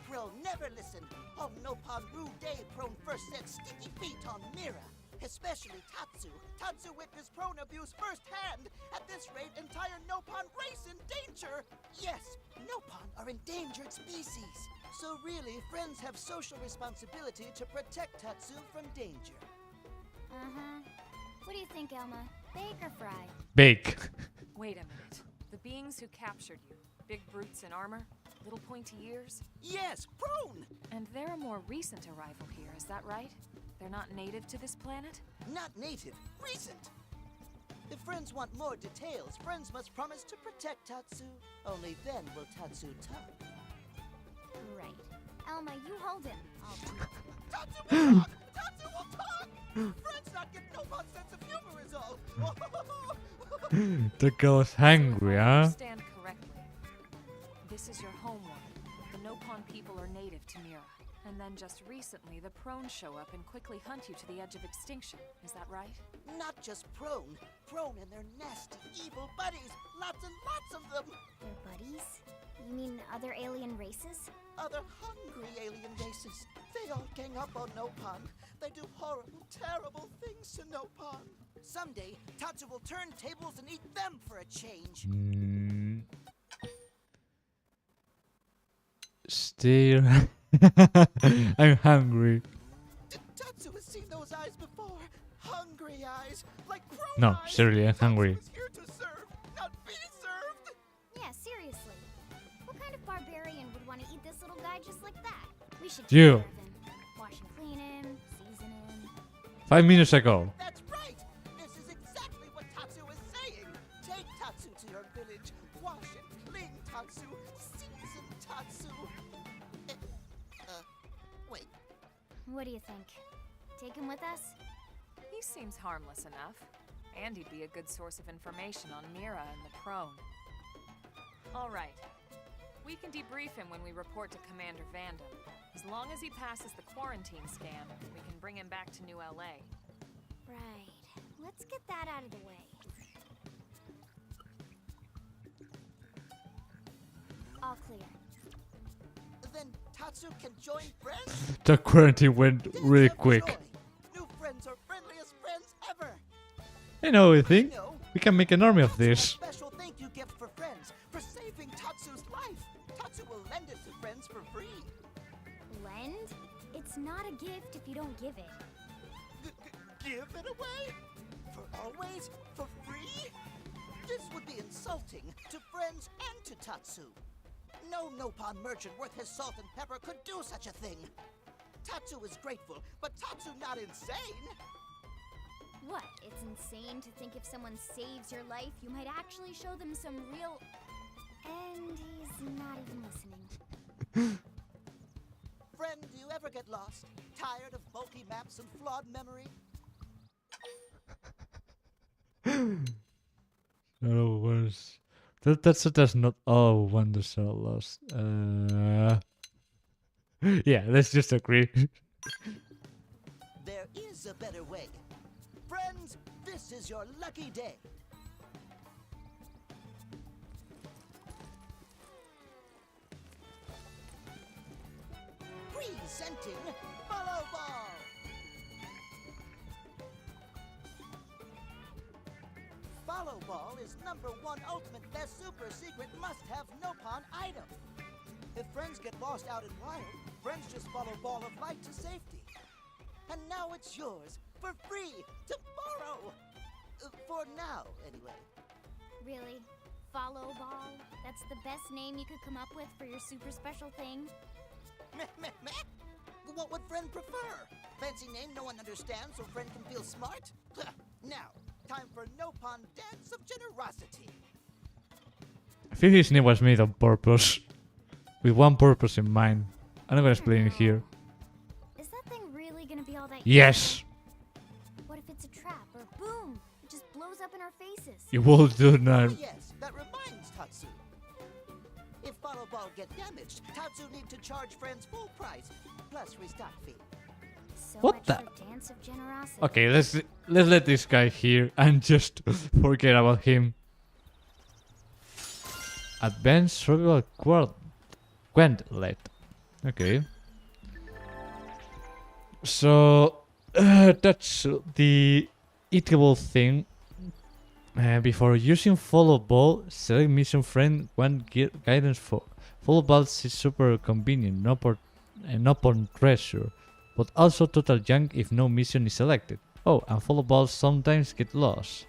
Prone never listen! On Nopon rude day, Prone first set sticky feet on Mira. Especially Tatsu. Tatsu witnessed Prone abuse firsthand. At this rate, entire Nopon race in danger! Yes, Nopon are endangered species. So really, friends have social responsibility to protect Tatsu from danger. Uh-huh. What do you think, Elma? Bake or fry? Bake. Wait a minute. The beings who captured you, big brutes in armor, little pointy ears, Yes, Prone! and they're a more recent arrival here, is that right? They're not native to this planet? Not native, recent. If friends want more details, friends must promise to protect Tatsu. Only then will Tatsu talk. Velma, you hold him. Tatsu will talk! Tatsu will talk! Friends not get no fun sense of humor is all. The girl's So if hungry, I huh? understand correctly, this is your homeworld. The Nopon people are native to Mira. And then just recently, the Prone show up and quickly hunt you to the edge of extinction. Is that right? Not just Prone. Prone and their nasty, evil buddies. Lots and lots of them. Their buddies? You mean other alien races? Other hungry alien races. They all gang up on Nopon. They do horrible, terrible things to Nopon. Someday, Tatsu will turn tables and eat them for a change. Stare. I'm hungry. Tatsu has seen those eyes before. Hungry eyes. Like Prone No, eyes. seriously, I'm hungry. Tatsu is here to serve, not be served. Yeah, seriously. What kind of barbarian would want to eat this little guy just like that? We should take You. care of him. Wash and clean him, season him. 5 minutes ago. That's right! This is exactly what Tatsu is saying! Take Tatsu to your village, wash and clean Tatsu, season Tatsu. Wait. What do you think? Take him with us? He seems harmless enough. And he'd be a good source of information on Mira and the Prone. All right. We can debrief him when we report to Commander Vandam. As long as he passes the quarantine scan, we can bring him back to New LA. Right. Let's get that out of the way. All clear. Then Tatsu can join friends? The quarantine went really That's quick. joy. New friends are friendliest friends ever. You know, I think No. we can make an army of Tatsu has this. a special thank you gift for friends for saving Tatsu's life. Tatsu will lend it to friends for free. Lend? It's not a gift if you don't give it. Give it away? For always? For free? This would be insulting to friends and to Tatsu. No Nopon merchant worth his salt and pepper could do such a thing. Tatsu is grateful, but Tatsu not insane. What? It's insane to think if someone saves your life, you might actually show them some real... And he's not even listening. Friend, do you ever get lost? Tired of bulky maps and flawed memory? No worse. That's not all wonders are lost. Yeah, let's just agree. There is a better way. Friends, this is your lucky day. Presenting Follow Ball. Follow Ball is #1 ultimate best super secret must-have Nopon item. If friends get lost out in wild, friends just follow Ball of Light to safety. And now it's yours, for free, to borrow. For now, anyway. Really? Follow Ball? That's the best name you could come up with for your super special thing? Meh, meh, meh. What would friend prefer? Fancy name no one understands so friend can feel smart? Now, time for Nopon Dance of Generosity. I think his name was made on purpose. With one purpose in mind. I'm not gonna explain it here. Is that thing really gonna be all that? Yes! What if it's a trap or boom? It just blows up in our faces. It will do not. Oh, yes, that reminds Tatsu. If Follow Ball get damaged, Tatsu need to charge friends full price, plus restock fee. So What much the- for Dance of Generosity. Okay, let's let this guy here and just forget about him. Advanced Survival Quantlet. Okay. So that's the eatable thing. Before using Follow Ball, select mission friend one guidance for Follow Ball is super convenient, not on treasure, but also total junk if no mission is selected. Oh, and Follow Balls sometimes get lost.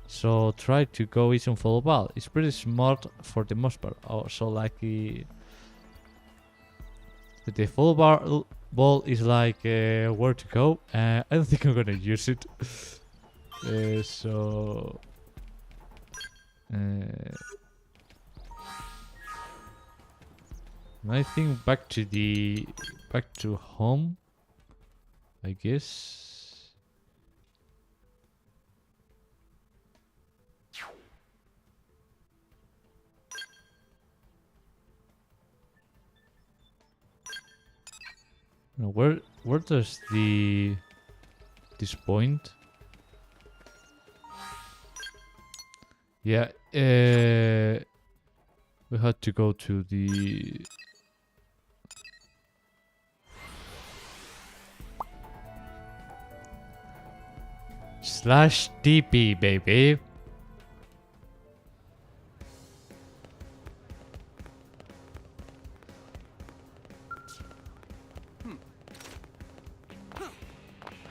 So try to go easy on Follow Ball. It's pretty smart for the most part. Oh, so like the Follow Ball is like where to go. I don't think I'm gonna use it. So I think back to home, I guess. Now, where does this point? Yeah, we had to go to the /TP, baby.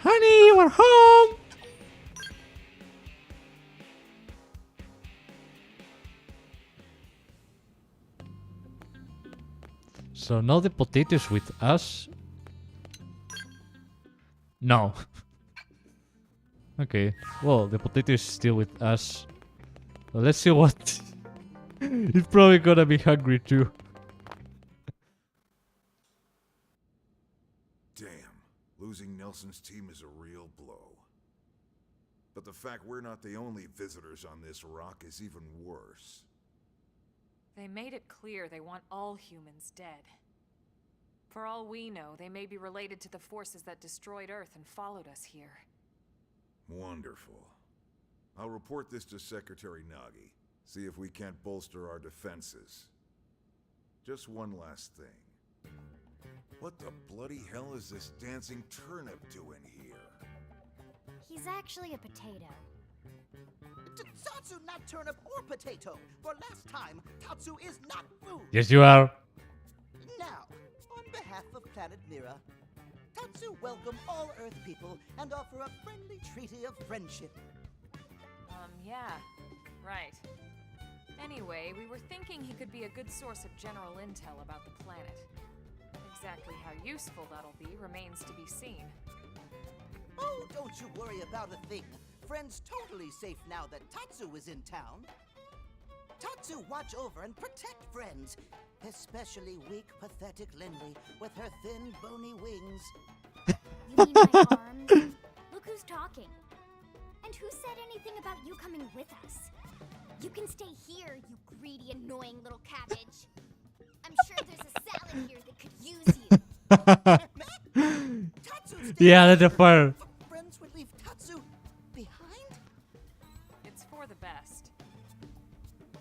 Honey, we're home. So now the potatoes with us? No. Okay, well, the potato is still with us. Well, let's see what... He's probably gonna be hungry too. Damn, losing Nelson's team is a real blow. But the fact we're not the only visitors on this rock is even worse. They made it clear they want all humans dead. For all we know, they may be related to the forces that destroyed Earth and followed us here. Wonderful. I'll report this to Secretary Nagi. See if we can't bolster our defenses. Just one last thing. What the bloody hell is this dancing turnip doing here? He's actually a potato. Tatsu, not turnip or potato. For last time, Tatsu is not food. Yes, you are. Now, on behalf of Planet Mira, Tatsu welcome all Earth people and offer a friendly treaty of friendship. Yeah, right. Anyway, we were thinking he could be a good source of general intel about the planet. Exactly how useful that'll be remains to be seen. Oh, don't you worry about a thing. Friend's totally safe now that Tatsu is in town. Tatsu watch over and protect friends, especially weak, pathetic Lindley with her thin, bony wings. You mean my arms? Look who's talking. And who said anything about you coming with us? You can stay here, you greedy, annoying little cabbage. I'm sure there's a salad here that could use you. Tatsu Yeah, let the fire. Friends would leave Tatsu behind? It's for the best.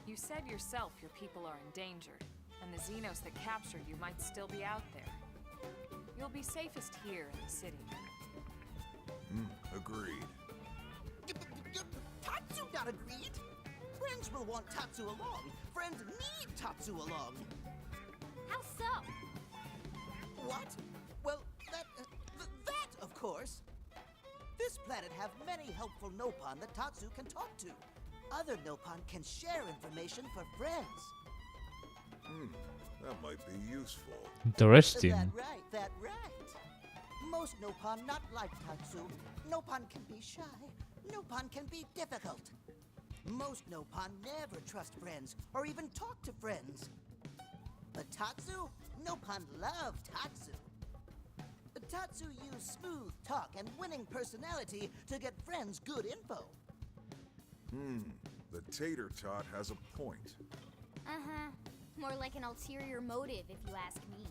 You said yourself your people are endangered, and the Xenos that captured you might still be out there. You'll be safest here in the city. Agreed. Tatsu not agreed. Friends will want Tatsu along. Friends need Tatsu along. How so? What? Well, that, of course. This planet have many helpful Nopon that Tatsu can talk to. Other Nopon can share information for friends. That might be useful. Interesting. That right. Most Nopon not like Tatsu. Nopon can be shy. Nopon can be difficult. Most Nopon never trust friends or even talk to friends. But Tatsu? Nopon love Tatsu. Tatsu use smooth talk and winning personality to get friends good info. The tater tot has a point. Uh-huh. More like an ulterior motive, if you ask me.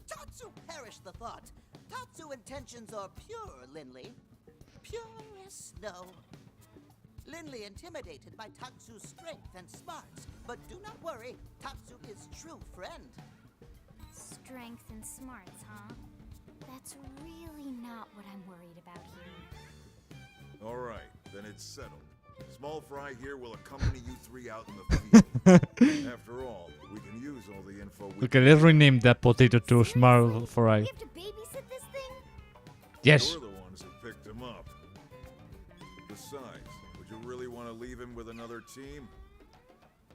Tatsu perish the thought. Tatsu intentions are pure, Lindley. Pure as snow. Lindley intimidated by Tatsu's strength and smarts. But do not worry, Tatsu is true friend. Strength and smarts, huh? That's really not what I'm worried about here. All right, then it's settled. Small Fry here will accompany you three out in the field. After all, we can use all the info we Okay, let's rename that potato to Smart Fry. We have to babysit this thing? Yes. You're the ones who picked him up. Besides, would you really want to leave him with another team?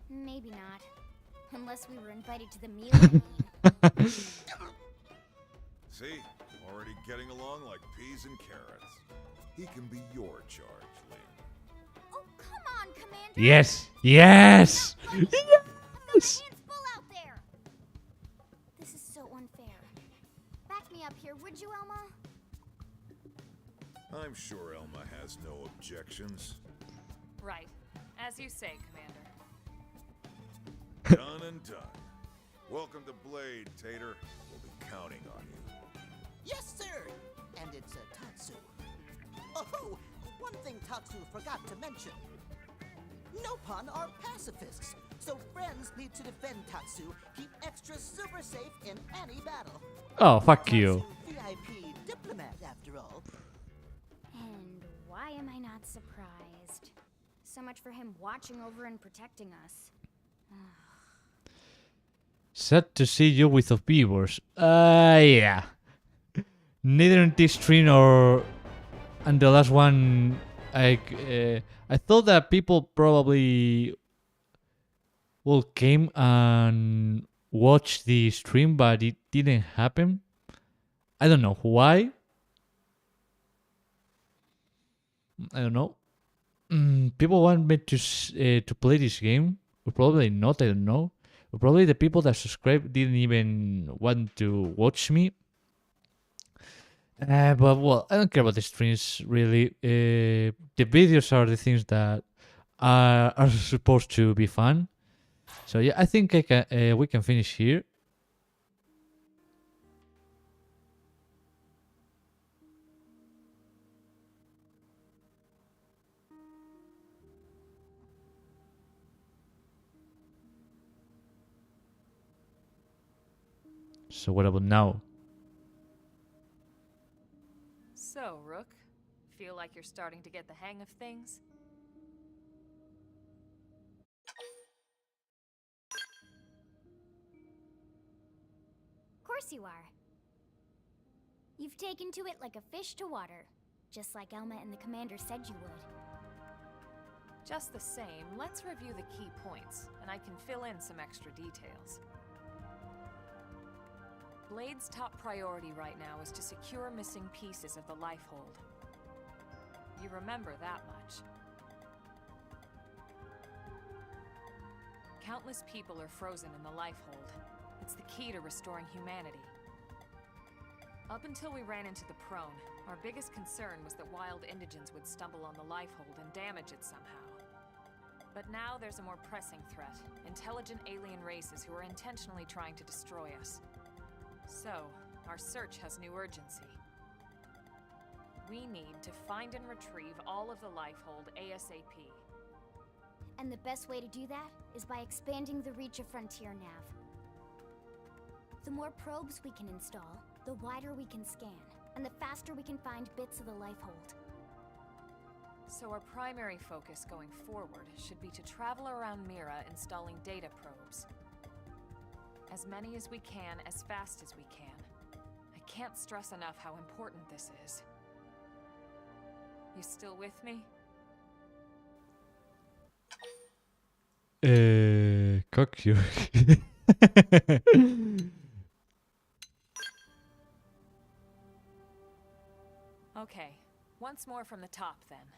Maybe not. Unless we were invited to the meal, I mean. See? Already getting along like peas and carrots. He can be your charge, Lynn. Oh, come on, Commander! Yes. Yes. Yes! Yes. Hands full out there! Right. As you say, Commander. Done and done. Welcome to Blade, Tater. We'll be counting on you. Yes, sir! And it's a Tatsu. Oh, one thing Tatsu forgot to mention. Nopon are pacifists, so friends need to defend Tatsu, keep extra super safe in any battle. Oh, fuck you. Tatsu VIP diplomat, after all. And why am I not surprised? So much for him watching over and protecting us. Sad to see you with the viewers. Yeah. Neither in this stream or and the last one, I thought that people probably will came and watch the stream, but it didn't happen. I don't know why. I don't know. People want me to play this game. Or probably not. I don't know. Or probably the people that subscribe didn't even want to watch me. But well, I don't care about the streams really. The videos are the things that are supposed to be fun. So yeah, I think we can finish here. So what about now? So, Rook, feel like you're starting to get the hang of things? Of course you are. You've taken to it like a fish to water, just like Elma and the commander said you would. Just the same, let's review the key points, and I can fill in some extra details. Blade's top priority right now is to secure missing pieces of the Lifehold. You remember that much. Countless people are frozen in the Lifehold. It's the key to restoring humanity. Up until we ran into the Prone, our biggest concern was that wild indigents would stumble on the Lifehold and damage it somehow. But now there's a more pressing threat. Intelligent alien races who are intentionally trying to destroy us. So, our search has new urgency. We need to find and retrieve all of the Lifehold ASAP. And the best way to do that is by expanding the reach of Frontier Nav. The more probes we can install, the wider we can scan, and the faster we can find bits of the Lifehold. So our primary focus going forward should be to travel around Mira installing data probes. As many as we can, as fast as we can. I can't stress enough how important this is. You still with me? Cock you. Okay, once more from the top then.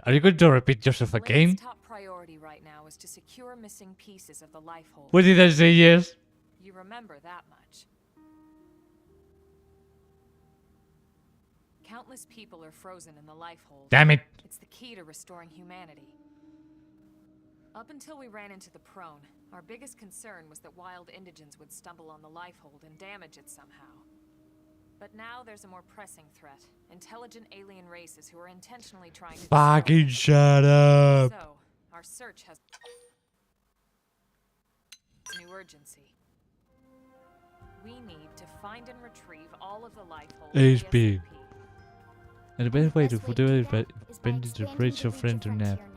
Are you going to repeat yourself again? Blade's top priority right now is to secure missing pieces of the Lifehold. What did I say? Yes. You remember that much. Countless people are frozen in the Lifehold. Damn it. It's the key to restoring humanity. Up until we ran into the Prone, our biggest concern was that wild indigents would stumble on the Lifehold and damage it somehow. But now there's a more pressing threat. Intelligent alien races who are intentionally trying to Fucking shut up. So, our search has new urgency. We need to find and retrieve all of the Lifehold ASP. ASAP. And the best way to Best way do to it do is by that is by expanding the expanding reach the of reach Frontier of Nav. Frontier Nav.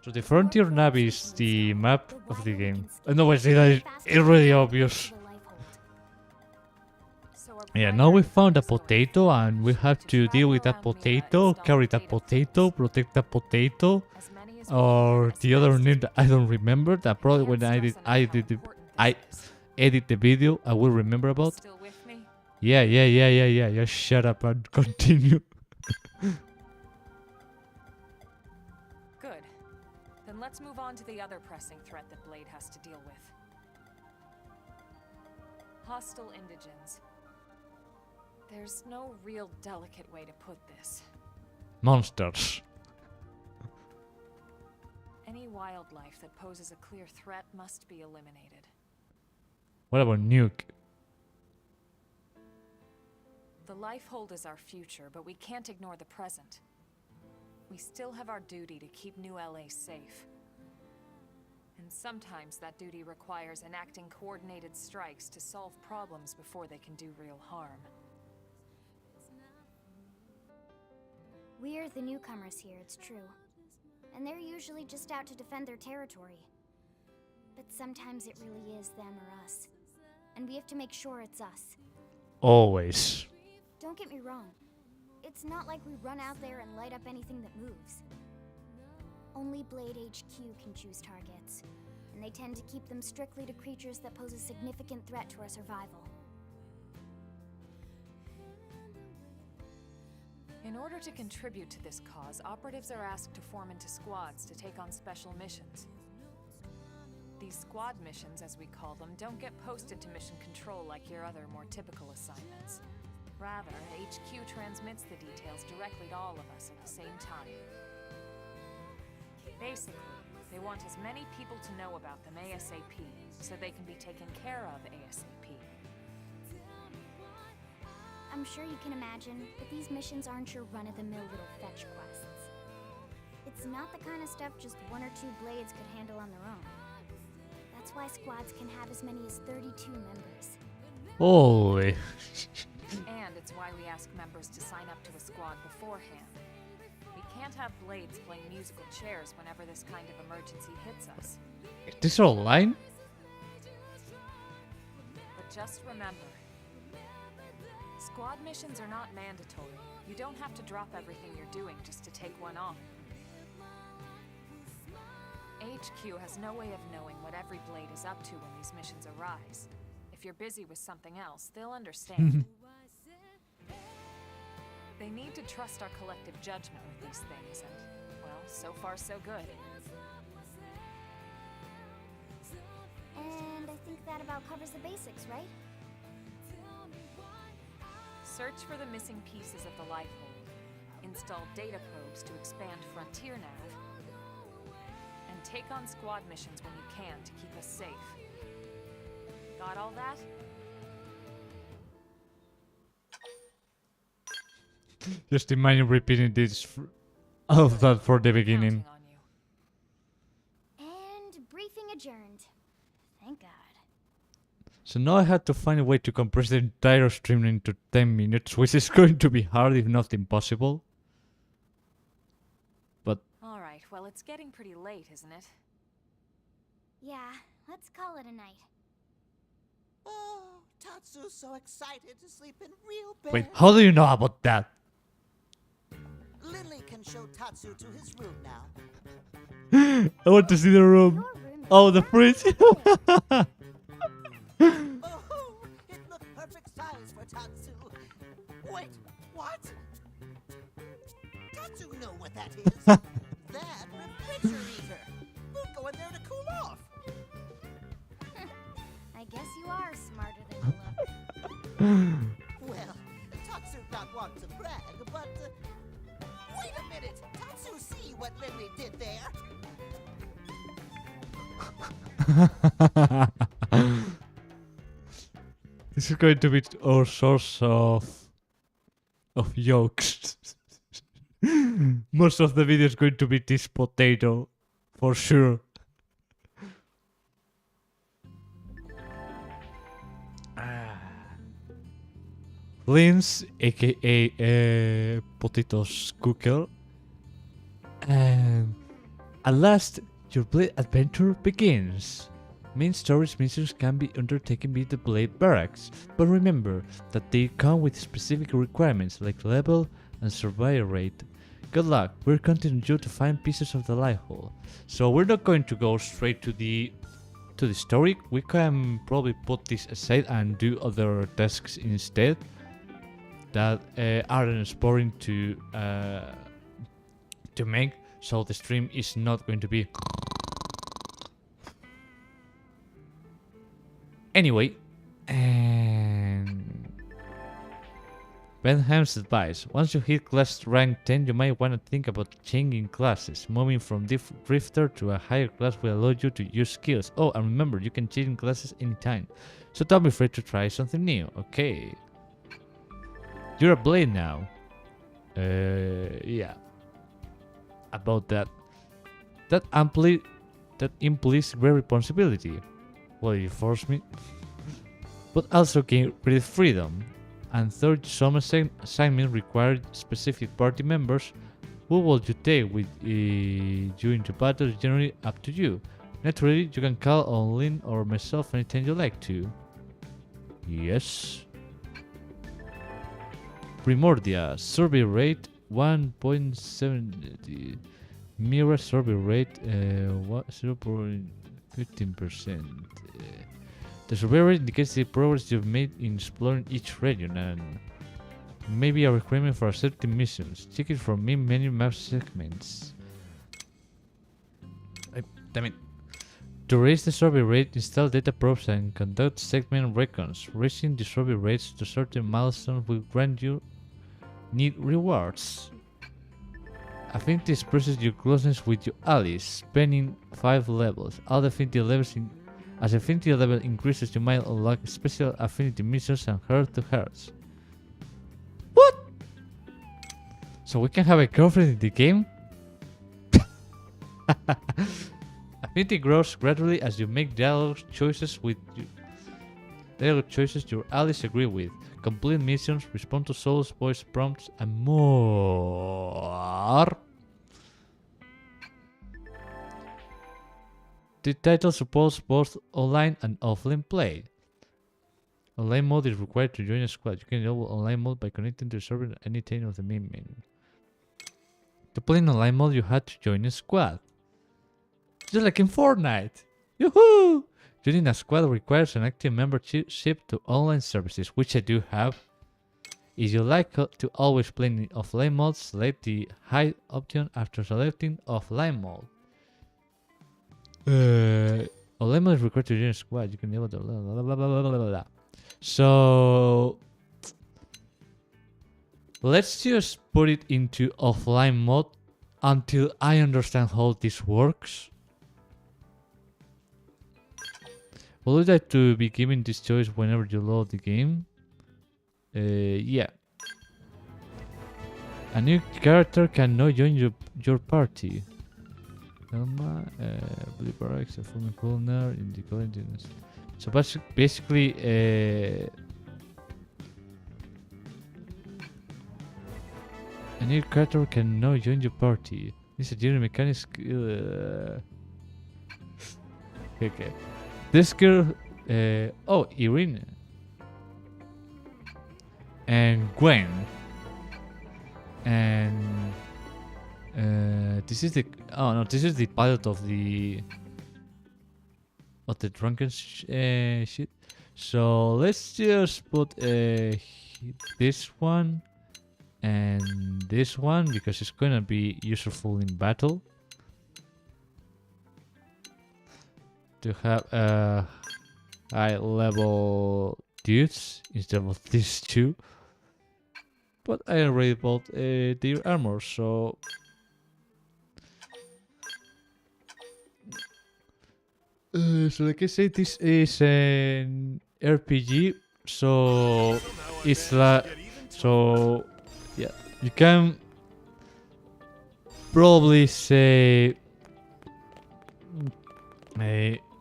So the Frontier Nav is the map of the game. No, I say that it's really obvious. Yeah, now we found a potato and we have to deal with that potato, carry that potato, protect that potato, or the other name that I don't remember. That probably when I edit the video, I will remember about. Still with me? Yeah. Just shut up and continue. Good. Then let's move on to the other pressing threat that Blade has to deal with. Hostile indigents. There's no real delicate way to put this. Monsters. wildlife that poses a clear threat must be eliminated. What about Nuke? The Lifehold is our future, but we can't ignore the present. We still have our duty to keep New LA safe. And sometimes that duty requires enacting coordinated strikes to solve problems before they can do real harm. We're the newcomers here, it's true. And they're usually just out to defend their territory. But sometimes it really is them or us. And we have to make sure it's us. Always. Don't get me wrong. It's not like we run out there and light up anything that moves. Only Blade HQ can choose targets, and they tend to keep them strictly to creatures that pose a significant threat to our survival. In order to contribute to this cause, operatives are asked to form into squads to take on special missions. These squad missions, as we call them, don't get posted to mission control like your other, more typical assignments. Rather, HQ transmits the details directly to all of us at the same time. Basically, they want as many people to know about them ASAP, so they can be taken care of ASAP. I'm sure you can imagine that these missions aren't your run-of-the-mill little fetch quests. It's not the kind of stuff just one or two blades could handle on their own. That's why squads can have as many as 32 members. Holy. And it's why we ask members to sign up to a squad beforehand. We can't have blades playing musical chairs whenever this kind of emergency hits us. Is this online? But just remember, squad missions are not mandatory. You don't have to drop everything you're doing just to take one on. HQ has no way of knowing what every blade is up to when these missions arise. If you're busy with something else, they'll understand. They need to trust our collective judgment with these things, and, well, so far so good. And I think that about covers the basics, right? Search for the missing pieces of the Lifehold. Install data probes to expand Frontier Nav. And take on squad missions when you can to keep us safe. Got all that? Just imagine repeating this of that for the beginning. Counting on you. And briefing adjourned. Thank God. So now I had to find a way to compress the entire stream into 10 minutes, which is going to be hard if not impossible. But All right, well, it's getting pretty late, isn't it? Yeah, let's call it a night. Oh, Tatsu's so excited to sleep in real bed. wait, how do you know about that? Lily can show Tatsu to his room now. I want to see the room. Your room is Oh, the fridge. Oh, it looked perfect size for Tatsu. Wait, what? Tatsu know what that is. That refrigerator. We'll go in there to cool off. I guess you are smarter than you look. Well, Tatsu not want to brag, but wait a minute. Tatsu see what Lily did there. This is going to be all sorts of jokes. Most of the video is going to be this potato, for sure. Linz, aka Potato's Cooker. And at last, your Blade adventure begins. Main storage missions can be undertaken by the Blade Barracks, but remember that they come with specific requirements like level and survival rate. Good luck, we're counting on you to find pieces of the Lifehold. So we're not going to go straight to the story. We can probably put this aside and do other tasks instead that aren't boring to make, so the stream is not going to be. Anyway, and Benham's advice. Once you hit class rank 10, you might want to think about changing classes. Moving from Drifter to a higher class will allow you to use skills. Oh, and remember, you can change classes anytime. So don't be afraid to try something new. Okay. You're a blade now. Yeah. About that. That implies great responsibility. Well, you force me. But also gain great freedom. And third, some assignments require specific party members. Who will you take with you into battle is generally up to you. Naturally, you can call on Lynn or myself anytime you like to. Yes. Primordia, survey rate 1.70. Mirror survey rate 0.15%. The survey rate indicates the progress you've made in exploring each region and maybe a requirement for certain missions. Check it from main menu map segments. Damn it. To raise the survey rate, install data probes and conduct segment recons. Raising the survey rates to certain milestones will grant you neat rewards. Affinity expresses your closeness with your allies, spanning 5 levels. All affinity levels as affinity level increases, you might unlock special affinity missions and heart-to-hearts. What? So we can have a girlfriend in the game? Affinity grows gradually as you make dialogue choices your allies agree with. Complete missions, respond to souls, voice prompts, and more. The title supports both online and offline play. Online mode is required to join a squad. You can enable online mode by connecting to the server at any time of the main menu. To play in online mode, you had to join a squad. Just like in Fortnite. Yoo-hoo! Joining a squad requires an active membership to online services, which I do have. If you like to always play in offline mode, select the hide option after selecting offline mode. Online mode is required to join a squad. You can enable the blah blah blah blah blah blah blah. So let's just put it into offline mode until I understand how this works. Would you like to be given this choice whenever you load the game? Yeah. A new character can now join your party. Elma, Blue Barracks, a former colonel in the colonies. So basically, a new character can now join your party. This is a general mechanic skill. Okay. This girl, oh, Irene and Gwen, and this is the this is the pilot of the drunken shit. So let's just put this one and this one because it's gonna be useful in battle. To have high level dudes instead of these two, but I already bought their armor, so like I say, this is an RPG, so it's like yeah, you can probably say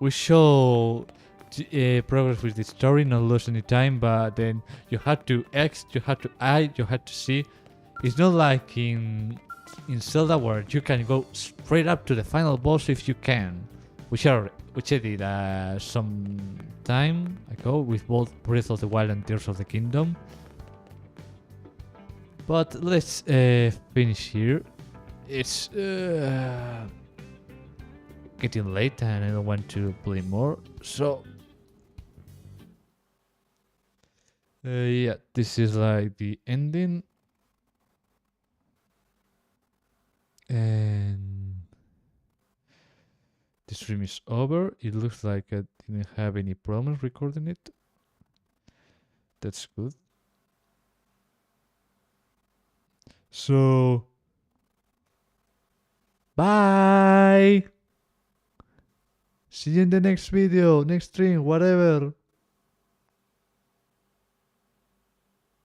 we show progress with the story, not lose any time, but then you had to X, you had to I, you had to C. It's not like in Zelda where you can go straight up to the final boss if you can, which I did some time ago with both Breath of the Wild and Tears of the Kingdom. But let's finish here. It's getting late and I don't want to play more, so yeah, this is like the ending, and the stream is over. It looks like I didn't have any problems recording it. That's good. So, bye. See you in the next video, next stream, whatever.